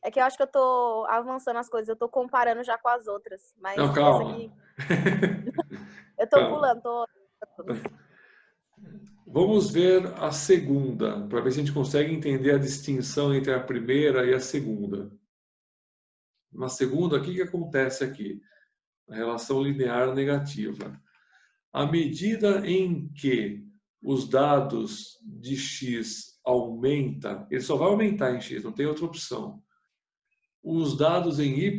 É que eu acho que eu tô avançando as coisas, eu tô comparando já com as outras. Mas Não, essa calma. aqui. Eu tô Calma. pulando, tô. Vamos ver a segunda, para ver se a gente consegue entender a distinção entre a primeira e a segunda. Na segunda, o que acontece aqui? A relação linear negativa. À medida em que os dados de x aumenta, ele só vai aumentar em x, não tem outra opção. Os dados em y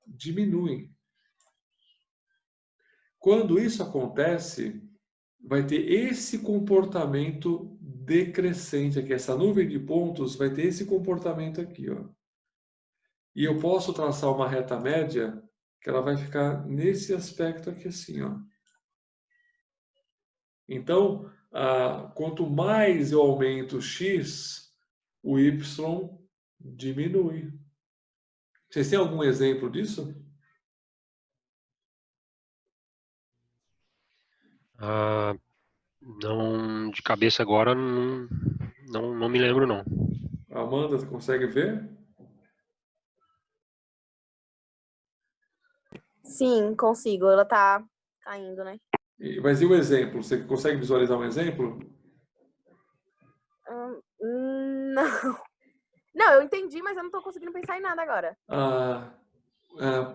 diminuem. Quando isso acontece, vai ter esse comportamento decrescente aqui. Essa nuvem de pontos vai ter esse comportamento aqui, ó. E eu posso traçar uma reta média que ela vai ficar nesse aspecto aqui assim, ó. Então, quanto mais eu aumento o x, o y diminui. Vocês têm algum exemplo disso? Não, de cabeça agora, não me lembro, não. Amanda, você consegue ver? Sim, consigo. Ela tá caindo, né? Mas e o exemplo? Você consegue visualizar um exemplo? Não. Não, eu entendi, mas eu não tô conseguindo pensar em nada agora.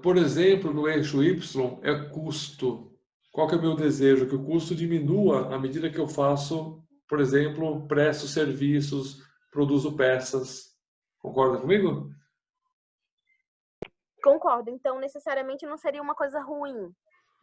Por exemplo, no eixo Y é custo. Qual que é o meu desejo? Que o custo diminua à medida que eu faço, por exemplo, presto serviços, produzo peças. Concorda comigo? Concordo. Então, necessariamente não seria uma coisa ruim.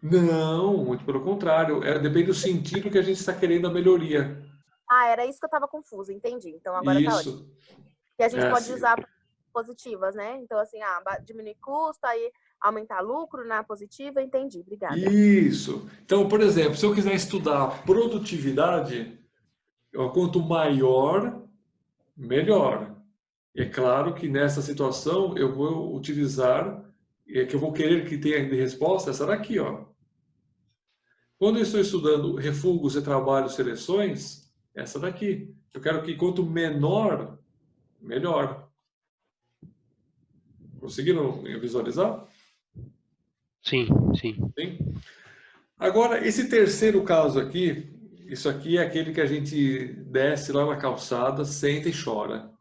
Não, muito pelo contrário. Depende do sentido que a gente está querendo a melhoria. Era isso que eu tava confusa, entendi. Então agora tá ótimo. Isso. E a gente pode Assim. usar positivas, né? Então, assim, diminuir custo, aí aumentar lucro na positiva, entendi. Obrigada. Isso. Então, por exemplo, se eu quiser estudar produtividade, quanto maior, melhor. É claro que nessa situação eu vou utilizar, que eu vou querer que tenha de resposta essa daqui, ó. Quando eu estou estudando refugos e trabalhos seleções, essa daqui. Eu quero que quanto menor, melhor. Conseguiram visualizar? Sim. Sim. Agora, esse terceiro caso aqui, isso aqui é aquele que a gente desce lá na calçada, senta e chora.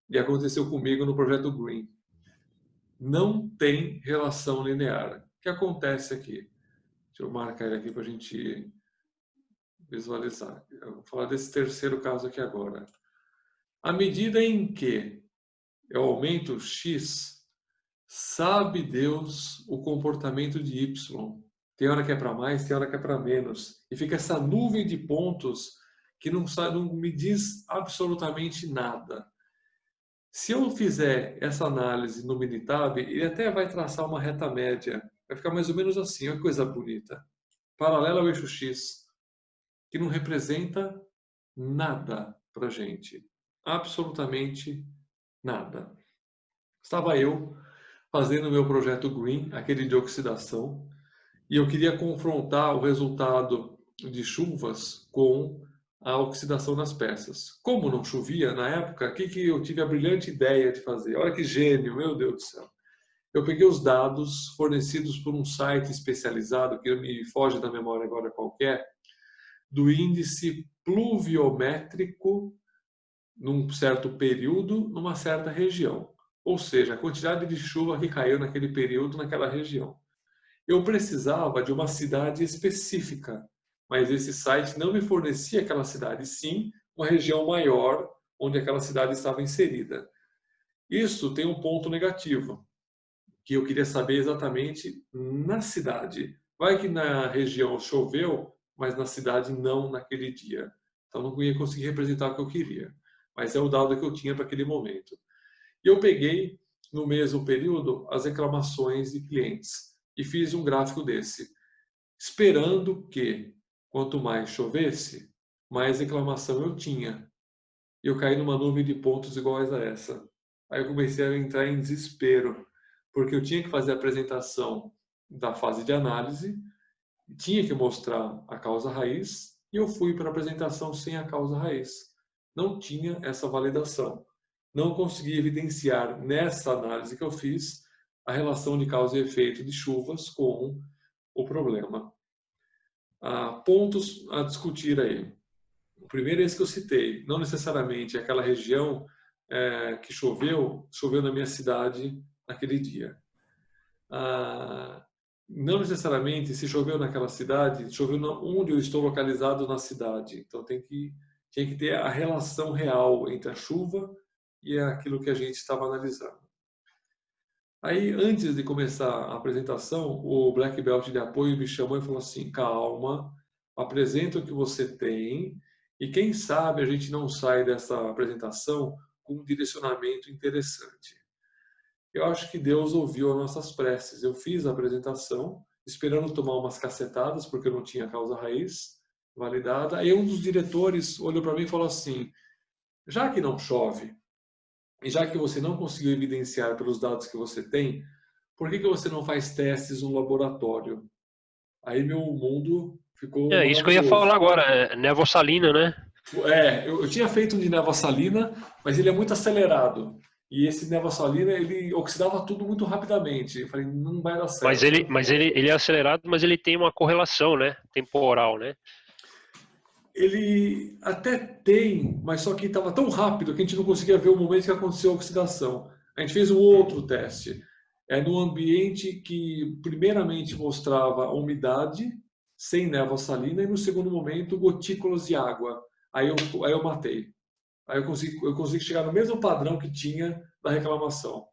E aconteceu comigo no projeto Green. Não tem relação linear. O que acontece aqui? Deixa eu marcar ele aqui para a gente visualizar. Eu vou falar desse terceiro caso aqui agora. À medida em que eu aumento x, sabe Deus o comportamento de y. Tem hora que é para mais, tem hora que é para menos. E fica essa nuvem de pontos que não me diz absolutamente nada. Se eu fizer essa análise no Minitab, ele até vai traçar uma reta média. Vai ficar mais ou menos assim, olha que coisa bonita. Paralela ao eixo X, que não representa nada para a gente. Absolutamente nada. Estava eu fazendo o meu projeto Green, aquele de oxidação, e eu queria confrontar o resultado de chuvas com a oxidação nas peças. Como não chovia na época, o que eu tive a brilhante ideia de fazer? Olha que gênio, meu Deus do céu. Eu peguei os dados fornecidos por um site especializado, que me foge da memória agora qualquer, do índice pluviométrico num certo período, numa certa região. Ou seja, a quantidade de chuva que caiu naquele período, naquela região. Eu precisava de uma cidade específica, mas esse site não me fornecia aquela cidade, sim uma região maior onde aquela cidade estava inserida. Isso tem um ponto negativo, que eu queria saber exatamente na cidade. Vai que na região choveu, mas na cidade não naquele dia. Então não ia conseguir representar o que eu queria. Mas é o dado que eu tinha para aquele momento. E eu peguei, no mesmo período, as reclamações de clientes e fiz um gráfico desse, esperando que, quanto mais chovesse, mais reclamação eu tinha. E eu caí numa nuvem de pontos iguais a essa. Aí eu comecei a entrar em desespero, porque eu tinha que fazer a apresentação da fase de análise, tinha que mostrar a causa raiz, e eu fui para a apresentação sem a causa raiz. Não tinha essa validação. Não consegui evidenciar nessa análise que eu fiz a relação de causa e efeito de chuvas com o problema. Pontos a discutir aí. O primeiro é esse que eu citei. Não necessariamente aquela região que choveu na minha cidade naquele dia. Não necessariamente se choveu naquela cidade, choveu onde eu estou localizado na cidade. Então tinha que ter a relação real entre a chuva e aquilo que a gente estava analisando. Aí, antes de começar a apresentação, o Black Belt de apoio me chamou e falou assim: calma, apresenta o que você tem e quem sabe a gente não sai dessa apresentação com um direcionamento interessante. Eu acho que Deus ouviu as nossas preces. Eu fiz a apresentação, esperando tomar umas cacetadas, porque eu não tinha causa raiz validada. Aí um dos diretores olhou para mim e falou assim: já que não chove, e já que você não conseguiu evidenciar pelos dados que você tem, por que você não faz testes no laboratório? Aí meu mundo ficou Isso que eu ia maravilhoso. falar agora, névoa salina, né? Eu tinha feito um de névoa salina, mas ele é muito acelerado. E esse névoa salina, ele oxidava tudo muito rapidamente. Eu falei, não vai dar certo. Mas ele é acelerado, mas ele tem uma correlação, né? Temporal, né? Ele até tem, mas só que estava tão rápido que a gente não conseguia ver o momento que aconteceu a oxidação. A gente fez um outro teste. No ambiente que primeiramente mostrava a umidade, sem névoa salina, e no segundo momento gotículas de água. Aí eu matei. Aí eu consegui chegar no mesmo padrão que tinha da reclamação.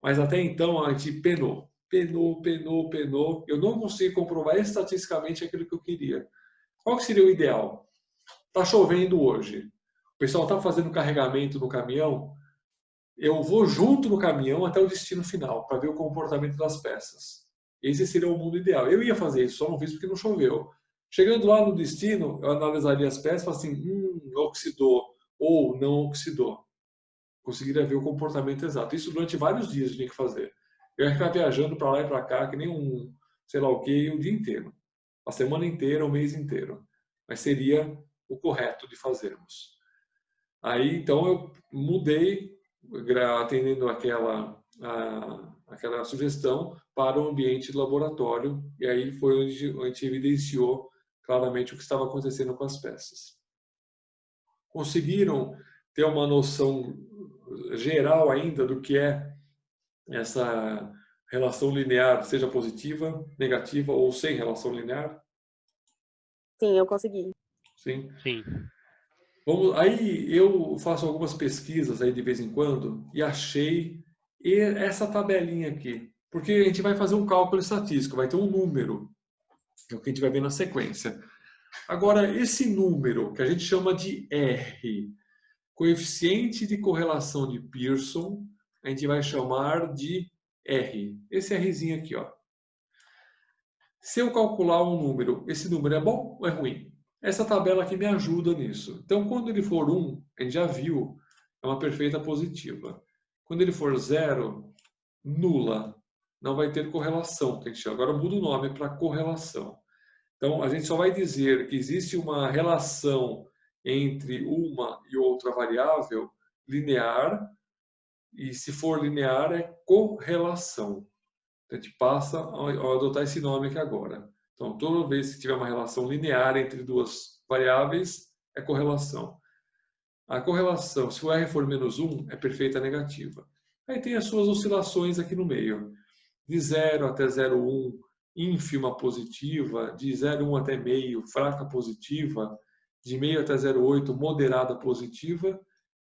Mas até então a gente penou. Eu não consegui comprovar estatisticamente aquilo que eu queria. Qual que seria o ideal? Está chovendo hoje. O pessoal está fazendo carregamento no caminhão. Eu vou junto no caminhão até o destino final para ver o comportamento das peças. Esse seria o mundo ideal. Eu ia fazer isso, só não fiz porque não choveu. Chegando lá no destino, eu analisaria as peças e falaria assim, oxidou ou não oxidou. Conseguiria ver o comportamento exato. Isso durante vários dias eu tinha que fazer. Eu ia ficar viajando para lá e para cá, que nem um, sei lá o que, o dia inteiro. A semana inteira, o mês inteiro. Mas seria o correto de fazermos. Aí, então, eu mudei, atendendo aquela sugestão, para o ambiente de laboratório. E aí foi onde a gente evidenciou claramente o que estava acontecendo com as peças. Conseguiram ter uma noção geral ainda do que é essa relação linear, seja positiva, negativa ou sem relação linear? Sim, eu consegui. Sim. Sim. Aí eu faço algumas pesquisas aí de vez em quando e achei essa tabelinha aqui. Porque a gente vai fazer um cálculo estatístico, vai ter um número, que é o que a gente vai ver na sequência. Agora, esse número, que a gente chama de R, coeficiente de correlação de Pearson, a gente vai chamar de R. Esse Rzinho aqui, ó. Se eu calcular um número, esse número é bom ou é ruim? Essa tabela aqui me ajuda nisso. Então, quando ele for 1, a gente já viu, é uma perfeita positiva. Quando ele for 0, nula. Não vai ter correlação, que a gente chama. Agora muda o nome para correlação. Então, a gente só vai dizer que existe uma relação entre uma e outra variável linear, e se for linear é correlação. A gente passa a adotar esse nome aqui agora. Então, toda vez que tiver uma relação linear entre duas variáveis, é correlação. A correlação, se o R for menos 1, é perfeita negativa. Aí tem as suas oscilações aqui no meio. De 0 até 0,1, ínfima positiva. De 0,1 até meio, fraca positiva. De meio até 0,8, moderada positiva.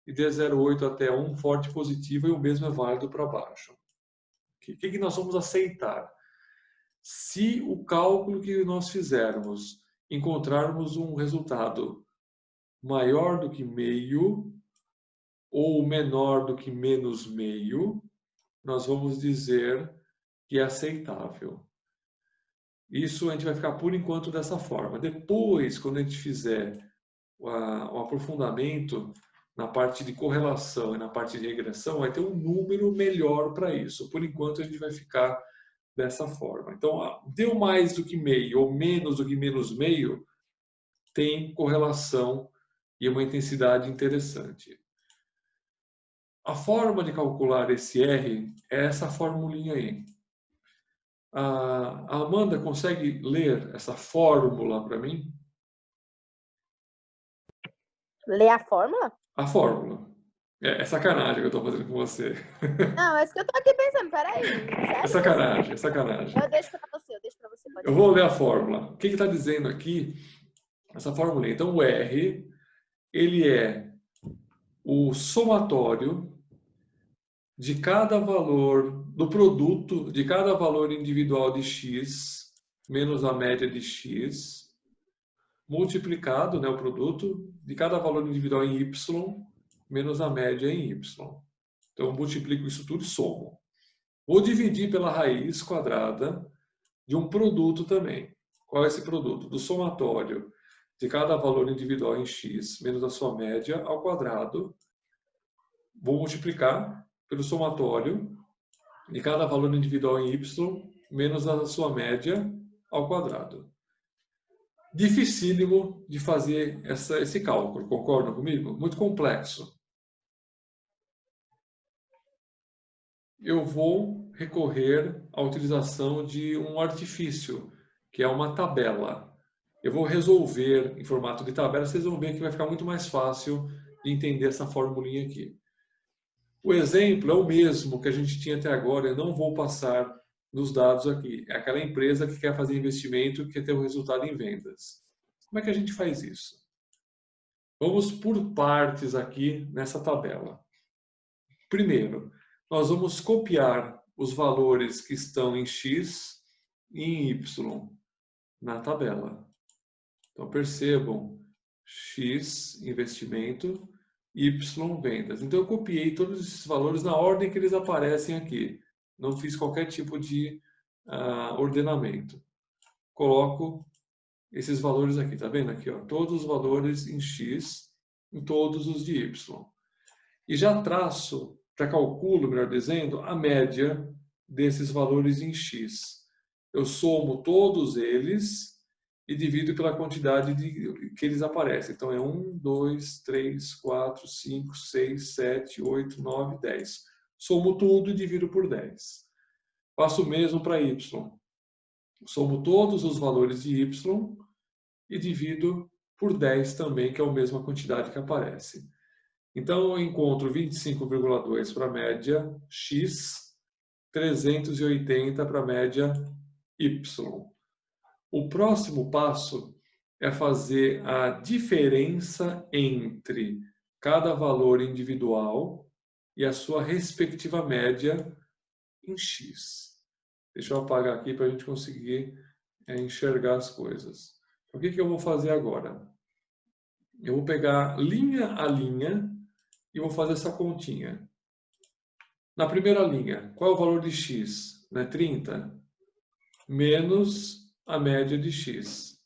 E de 0,8 até 1, forte positiva. E o mesmo é válido para baixo. O que nós vamos aceitar? Se o cálculo que nós fizermos encontrarmos um resultado maior do que meio ou menor do que menos meio, nós vamos dizer que é aceitável. Isso a gente vai ficar por enquanto dessa forma. Depois, quando a gente fizer o aprofundamento na parte de correlação e na parte de regressão, vai ter um número melhor para isso. Por enquanto, a gente vai ficar dessa forma. Então, deu mais do que meio ou menos do que menos meio, tem correlação e uma intensidade interessante. A forma de calcular esse R é essa formulinha aí. A Amanda consegue ler essa fórmula para mim? Ler a fórmula? A fórmula. É sacanagem que eu estou fazendo com você. Não, é isso que eu tô aqui pensando. Peraí. É sacanagem, é sacanagem. Eu deixo para você, pode Eu vou ler a fórmula. O que está dizendo aqui? Essa fórmula. Então, o R, ele é o somatório de cada valor, do produto de cada valor individual de x, menos a média de x, multiplicado, né, o produto, de cada valor individual em y, menos a média em y. Então, eu multiplico isso tudo e somo. Vou dividir pela raiz quadrada de um produto também. Qual é esse produto? Do somatório de cada valor individual em x, menos a sua média, ao quadrado. Vou multiplicar pelo somatório de cada valor individual em y, menos a sua média, ao quadrado. Dificílimo de fazer esse cálculo, concordam comigo? Muito complexo. Eu vou recorrer à utilização de um artifício, que é uma tabela. Eu vou resolver em formato de tabela, vocês vão ver que vai ficar muito mais fácil de entender essa formulinha aqui. O exemplo é o mesmo que a gente tinha até agora, eu não vou passar nos dados aqui. É aquela empresa que quer fazer investimento e quer ter um resultado em vendas. Como é que a gente faz isso? Vamos por partes aqui nessa tabela. Primeiro, nós vamos copiar os valores que estão em x e em y na tabela. Então, percebam, x, investimento, y, vendas. Então, eu copiei todos esses valores na ordem que eles aparecem aqui. Não fiz qualquer tipo de ordenamento. Coloco esses valores aqui, tá vendo aqui? Ó, todos os valores em x, em todos os de y. E já traço, já calculo, melhor dizendo, a média desses valores em x. Eu somo todos eles e divido pela quantidade que eles aparecem. Então, é 1, 2, 3, 4, 5, 6, 7, 8, 9, 10. Somo tudo e divido por 10. Faço o mesmo para y. Somo todos os valores de y e divido por 10 também, que é a mesma quantidade que aparece. Então, eu encontro 25,2 para a média x, 380 para a média y. O próximo passo é fazer a diferença entre cada valor individual e a sua respectiva média em x. Deixa eu apagar aqui para a gente conseguir enxergar as coisas. O que eu vou fazer agora? Eu vou pegar linha a linha e vou fazer essa continha. Na primeira linha, qual é o valor de x? 30 menos a média de x,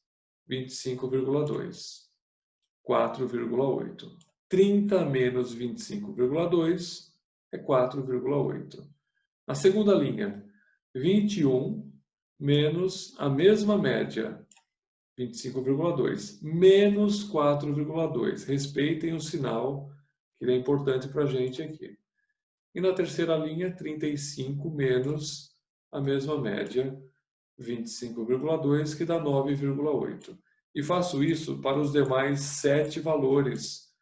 25,2, 4,8. 30 menos 25,2 é 4,8. Na segunda linha, 21 menos a mesma média, 25,2, menos 4,2. Respeitem o sinal, que é importante para a gente aqui. E na terceira linha, 35 menos a mesma média, 25,2, que dá 9,8. E faço isso para os demais 7 valores,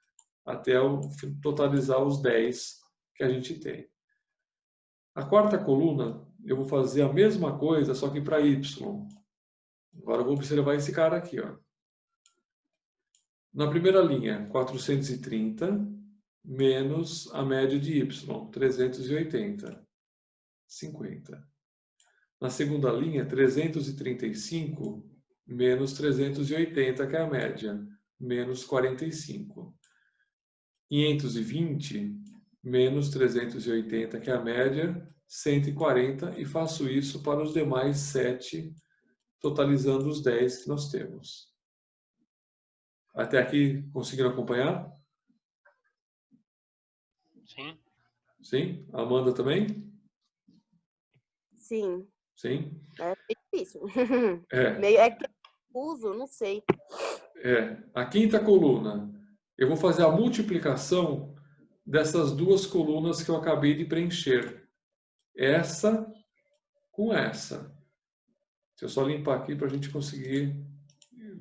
até eu totalizar os 10 que a gente tem. A quarta coluna, eu vou fazer a mesma coisa, só que para y. Agora eu vou observar esse cara aqui. Ó. Na primeira linha, 430 menos a média de y, 380, 50. Na segunda linha, 335 menos 380, que é a média, menos 45. 520 menos 380, que é a média, 140, e faço isso para os demais 7, totalizando os 10 que nós temos. Até aqui, conseguiram acompanhar? Sim. Sim? A Amanda também? Sim. Sim? É difícil. É. É que uso, não sei. A quinta coluna, eu vou fazer a multiplicação dessas duas colunas que eu acabei de preencher. Essa com essa. Deixa eu só limpar aqui para a gente conseguir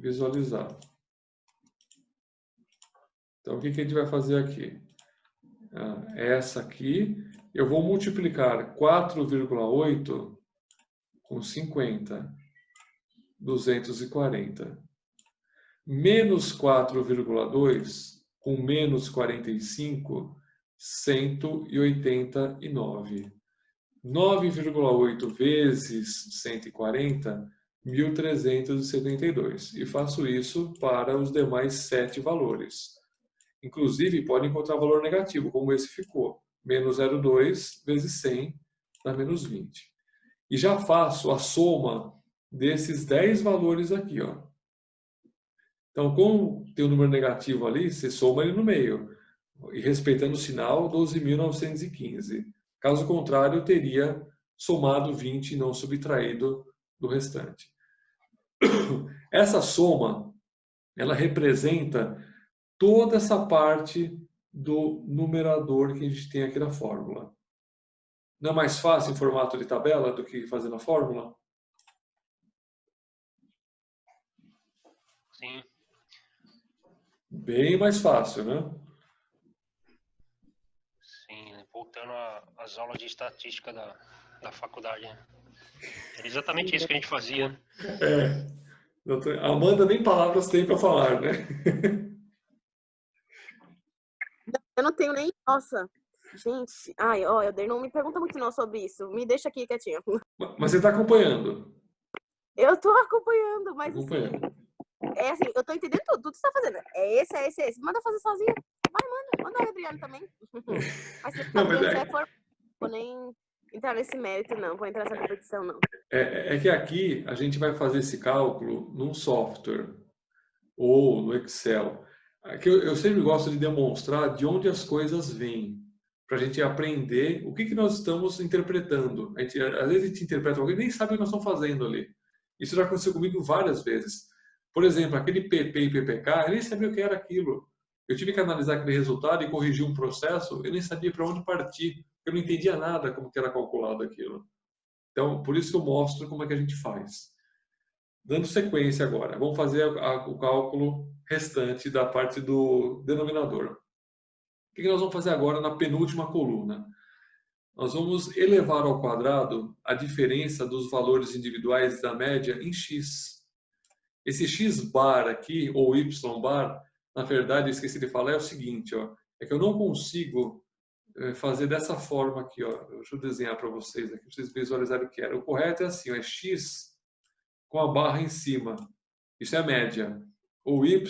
visualizar. Então, o que a gente vai fazer aqui? Essa aqui, eu vou multiplicar 4,8 com 50, 240. Menos 4,2 com menos 45, 189. 9,8 vezes 140, 1.372. E faço isso para os demais 7 valores. Inclusive, pode encontrar valor negativo, como esse ficou. Menos 0,2 vezes 100 dá menos 20. E já faço a soma desses 10 valores aqui. Ó. Então, como tem um número negativo ali, você soma ele no meio. E respeitando o sinal, 12.915. Caso contrário, eu teria somado 20 e não subtraído do restante. Essa soma, ela representa toda essa parte do numerador que a gente tem aqui na fórmula. Não é mais fácil em formato de tabela do que fazer na fórmula? Sim. Bem mais fácil, né? Sim, voltando às aulas de estatística da faculdade. Né? Era exatamente isso que a gente fazia. A Amanda nem palavras tem para falar, né? Eu não tenho nem... Nossa, gente. Ai, ó, Helder, não me pergunta muito não sobre isso. Me deixa aqui quietinho. Mas você está acompanhando? Eu tô acompanhando, mas Acompanhando. assim... É assim, eu tô entendendo tudo que você tá fazendo. É esse. Manda fazer sozinho. Vai, manda o Adriano também. Mas se o Adriano já for... Vou nem entrar nesse mérito, não. Vou entrar nessa competição, não. É que aqui a gente vai fazer esse cálculo num software ou no Excel. Aqui eu sempre gosto de demonstrar de onde as coisas vêm, para a gente aprender o que nós estamos interpretando. Às vezes a gente interpreta algo e nem sabe o que nós estamos fazendo ali. Isso já aconteceu comigo várias vezes. Por exemplo, aquele PP e PPK, eu nem sabia o que era aquilo. Eu tive que analisar aquele resultado e corrigir um processo, eu nem sabia para onde partir. Eu não entendia nada como que era calculado aquilo. Então, por isso que eu mostro como é que a gente faz. Dando sequência agora, vamos fazer o cálculo restante da parte do denominador. O que nós vamos fazer agora na penúltima coluna? Nós vamos elevar ao quadrado a diferença dos valores individuais da média em x. Esse x bar aqui, ou y bar, na verdade, eu esqueci de falar, é o seguinte, ó, é que eu não consigo fazer dessa forma aqui. Ó. Deixa eu desenhar para vocês aqui, para vocês visualizarem o que era. O correto é assim, ó, é x com a barra em cima. Isso é a média. Ou y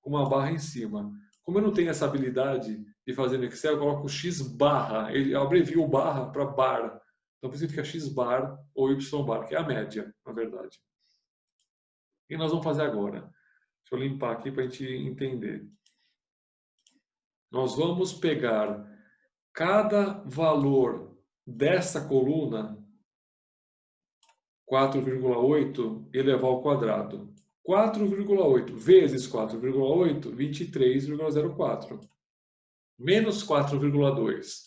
com uma barra em cima. Como eu não tenho essa habilidade de fazer no Excel, eu coloco X barra, ele abrevia o barra para bar. Então, por isso fica X bar ou Y bar, que é a média, na verdade. E nós vamos fazer agora. Deixa eu limpar aqui para a gente entender. Nós vamos pegar cada valor dessa coluna, 4,8, e levar ao quadrado. 4,8 vezes 4,8, 23,04. Menos 4,2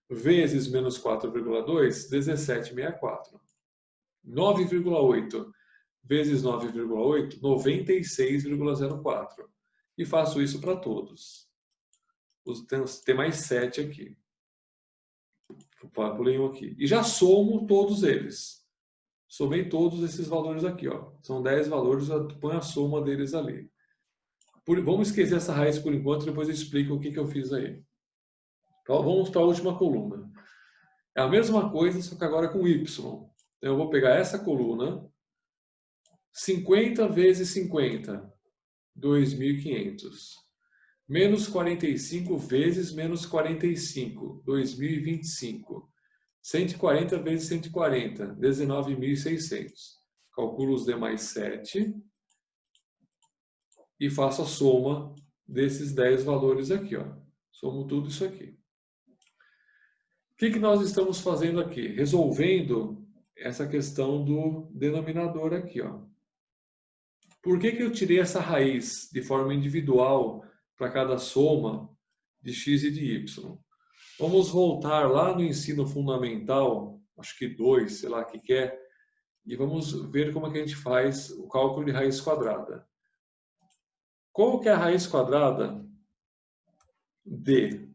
vezes menos 4,2, 17,64. 9,8 vezes 9,8, 96,04. E faço isso para todos. Tem mais 7 aqui. Pulei um aqui. E já somo todos eles. Somei todos esses valores aqui. Ó. São 10 valores, põe a soma deles ali. Vamos esquecer essa raiz por enquanto, depois eu explico o que eu fiz aí. Então, vamos para a última coluna. É a mesma coisa, só que agora com Y. Então, eu vou pegar essa coluna, 50 vezes 50, 2.500. Menos 45 vezes menos 45, 2.025. 140 vezes 140, 19.600. Calculo os demais 7 e faço a soma desses 10 valores aqui. Ó. Somo tudo isso aqui. O que nós estamos fazendo aqui? Resolvendo essa questão do denominador aqui. Ó. Por que eu tirei essa raiz de forma individual para cada soma de x e de y? Vamos voltar lá no ensino fundamental, acho que 2, sei lá o que é, e vamos ver como é que a gente faz o cálculo de raiz quadrada. Qual que é a raiz quadrada de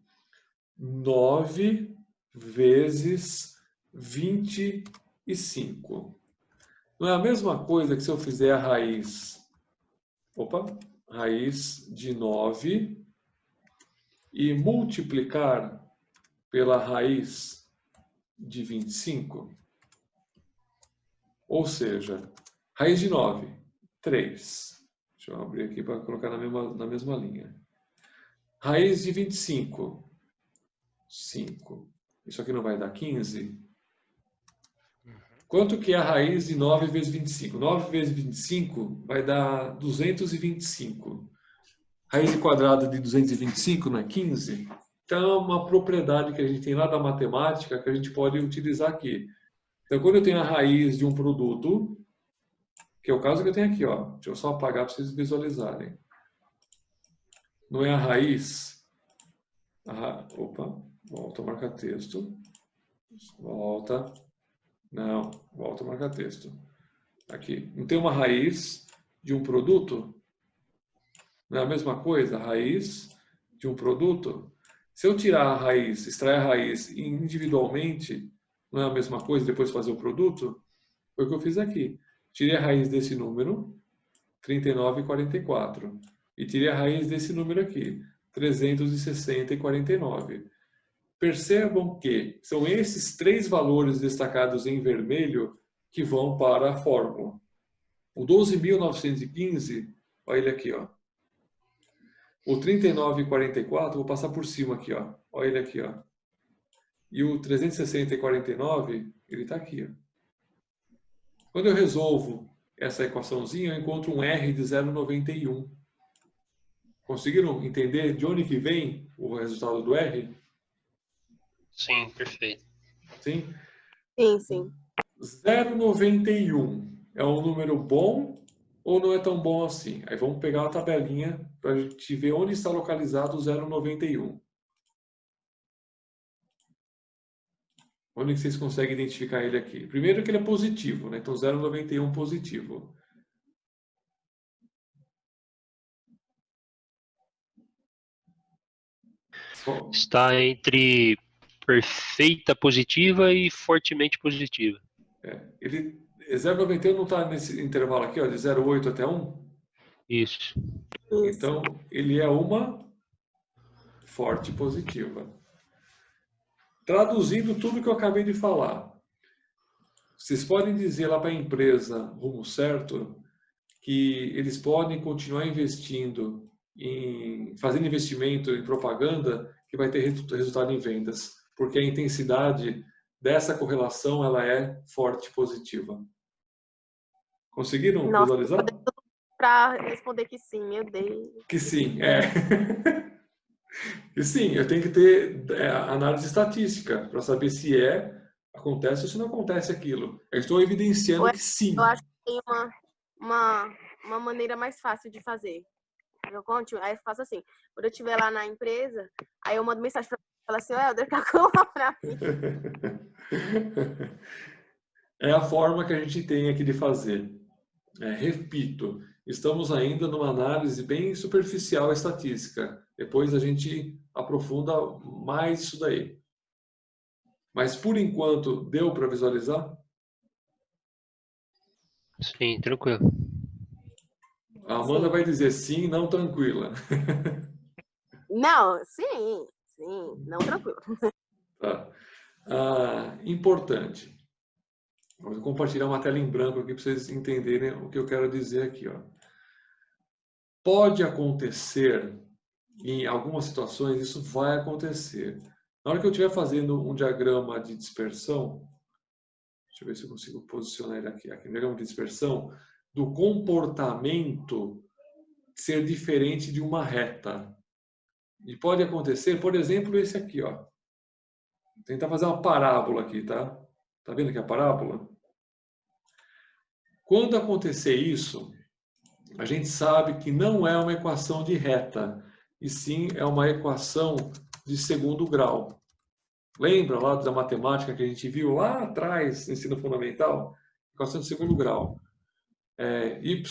9 vezes 25? Não é a mesma coisa que se eu fizer a raiz de 9 e multiplicar pela raiz de 25? Ou seja, raiz de 9, 3. Deixa eu abrir aqui para colocar na mesma linha. Raiz de 25, 5. Isso aqui não vai dar 15? Quanto que é a raiz de 9 vezes 25? 9 vezes 25 vai dar 225. Raiz quadrada de 225 não é 15? Então, é uma propriedade que a gente tem lá da matemática que a gente pode utilizar aqui. Então, quando eu tenho a raiz de um produto, que é o caso que eu tenho aqui, ó. Deixa eu só apagar para vocês visualizarem. Não é a raiz. Volta a marcar texto. Volta. Não, volta a marcar texto. Aqui. Não tem uma raiz de um produto? Não é a mesma coisa? A raiz de um produto? Se eu tirar a raiz, extrair a raiz individualmente, não é a mesma coisa depois fazer o produto? Foi o que eu fiz aqui. Tirei a raiz desse número, 39,44. E tirei a raiz desse número aqui, 360,49. Percebam que são esses 3 valores destacados em vermelho que vão para a fórmula. O 12.915, olha ele aqui, ó. O 39,44, vou passar por cima aqui, ó. Olha ele aqui, ó. E o 360,49, ele está aqui, ó. Quando eu resolvo essa equaçãozinha, eu encontro um R de 0,91. Conseguiram entender de onde que vem o resultado do R? Sim, perfeito. Sim? Sim. 0,91 é um número bom ou não é tão bom assim? Aí vamos pegar uma tabelinha para a gente ver onde está localizado o 0,91. Onde que vocês conseguem identificar ele aqui? Primeiro que ele é positivo, né? Então 0,91 positivo. Está entre perfeita positiva e fortemente positiva. Ele 0,91 não está nesse intervalo aqui, ó, de 0,8 até 1? Isso. Então, ele é uma forte positiva. Traduzindo tudo que eu acabei de falar, vocês podem dizer lá para a empresa Rumo Certo que eles podem continuar investindo fazendo investimento em propaganda que vai ter resultado em vendas, porque a intensidade dessa correlação ela é forte e positiva. Conseguiram visualizar? Para responder que sim, meu Deus. Que sim, que sim, eu tenho que ter análise estatística para saber se acontece ou se não acontece aquilo. Eu estou evidenciando que sim. Eu acho que tem uma maneira mais fácil de fazer. Aí eu faço assim, quando eu estiver lá na empresa, aí eu mando mensagem para ela assim, Helder, calcula para mim. É a forma que a gente tem aqui de fazer. Repito, estamos ainda numa análise bem superficial estatística. Depois a gente aprofunda mais isso daí. Mas por enquanto, deu para visualizar? Sim, tranquilo. A Amanda vai dizer sim, não tranquila. Não, sim, não tranquilo. Tá. Importante. Vou compartilhar uma tela em branco aqui para vocês entenderem o que eu quero dizer aqui. Ó. Pode acontecer, em algumas situações, isso vai acontecer. Na hora que eu estiver fazendo um diagrama de dispersão, deixa eu ver se eu consigo posicionar ele aqui. Aqui, diagrama de dispersão, do comportamento ser diferente de uma reta. E pode acontecer, por exemplo, esse aqui, ó. Vou tentar fazer uma parábola aqui, tá? Tá vendo aqui a parábola? Quando acontecer isso, a gente sabe que não é uma equação de reta, e sim é uma equação de segundo grau. Lembra lá da matemática que a gente viu lá atrás, no ensino fundamental? Equação de segundo grau. Y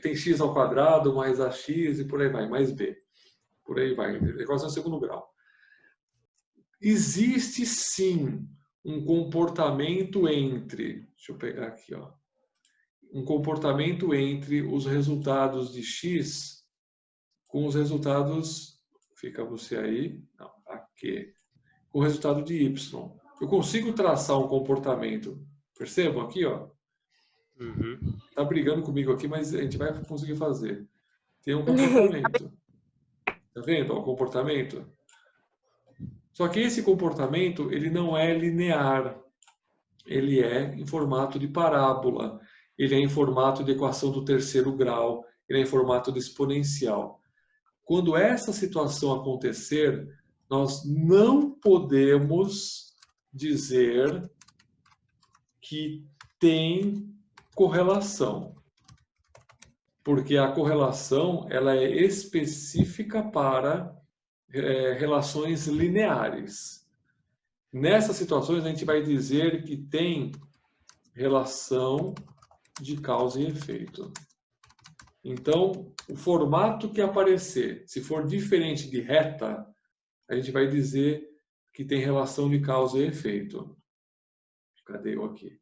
tem x ao quadrado mais ax e por aí vai, mais b. Por aí vai, equação de segundo grau. Existe sim um comportamento entre, deixa eu pegar aqui, ó, um comportamento entre os resultados de x com os resultados, fica você aí, não, aqui, com o resultado de y. Eu consigo traçar um comportamento, percebam aqui, ó, tá brigando comigo aqui, mas a gente vai conseguir fazer. Tem um comportamento, tá vendo, ó, o comportamento? Só que esse comportamento, ele não é linear, ele é em formato de parábola, ele é em formato de equação do terceiro grau, ele é em formato de exponencial. Quando essa situação acontecer, nós não podemos dizer que tem correlação, porque a correlação ela é específica para relações lineares. Nessas situações, a gente vai dizer que tem relação de causa e efeito. Então, o formato que aparecer, se for diferente de reta, a gente vai dizer que tem relação de causa e efeito. Cadê eu aqui?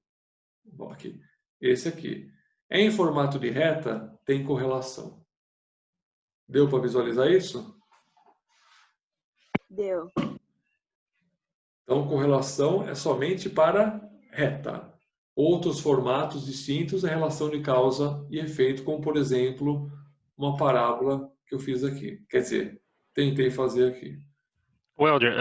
Bom, aqui. Esse aqui. Em formato de reta, tem correlação. Deu para visualizar isso? Deu. Então, correlação é somente para reta. Outros formatos distintos é relação de causa e efeito, como, por exemplo, uma parábola que eu fiz aqui. Quer dizer, tentei fazer aqui. Helder,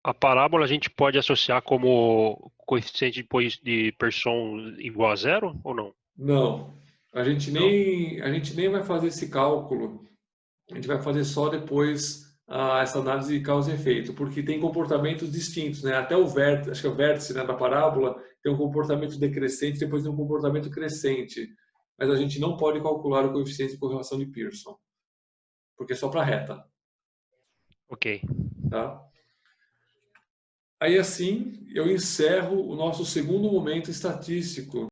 a parábola a gente pode associar como coeficiente de Pearson igual a zero ou não? Não. A gente nem vai fazer esse cálculo. A gente vai fazer só depois essa análise de causa e efeito, porque tem comportamentos distintos, né? Até o vértice, acho que é o vértice, né, da parábola tem um comportamento decrescente, depois tem um comportamento crescente. Mas a gente não pode calcular o coeficiente de correlação de Pearson, porque é só para reta. Ok. Tá? Aí assim, eu encerro o nosso segundo momento estatístico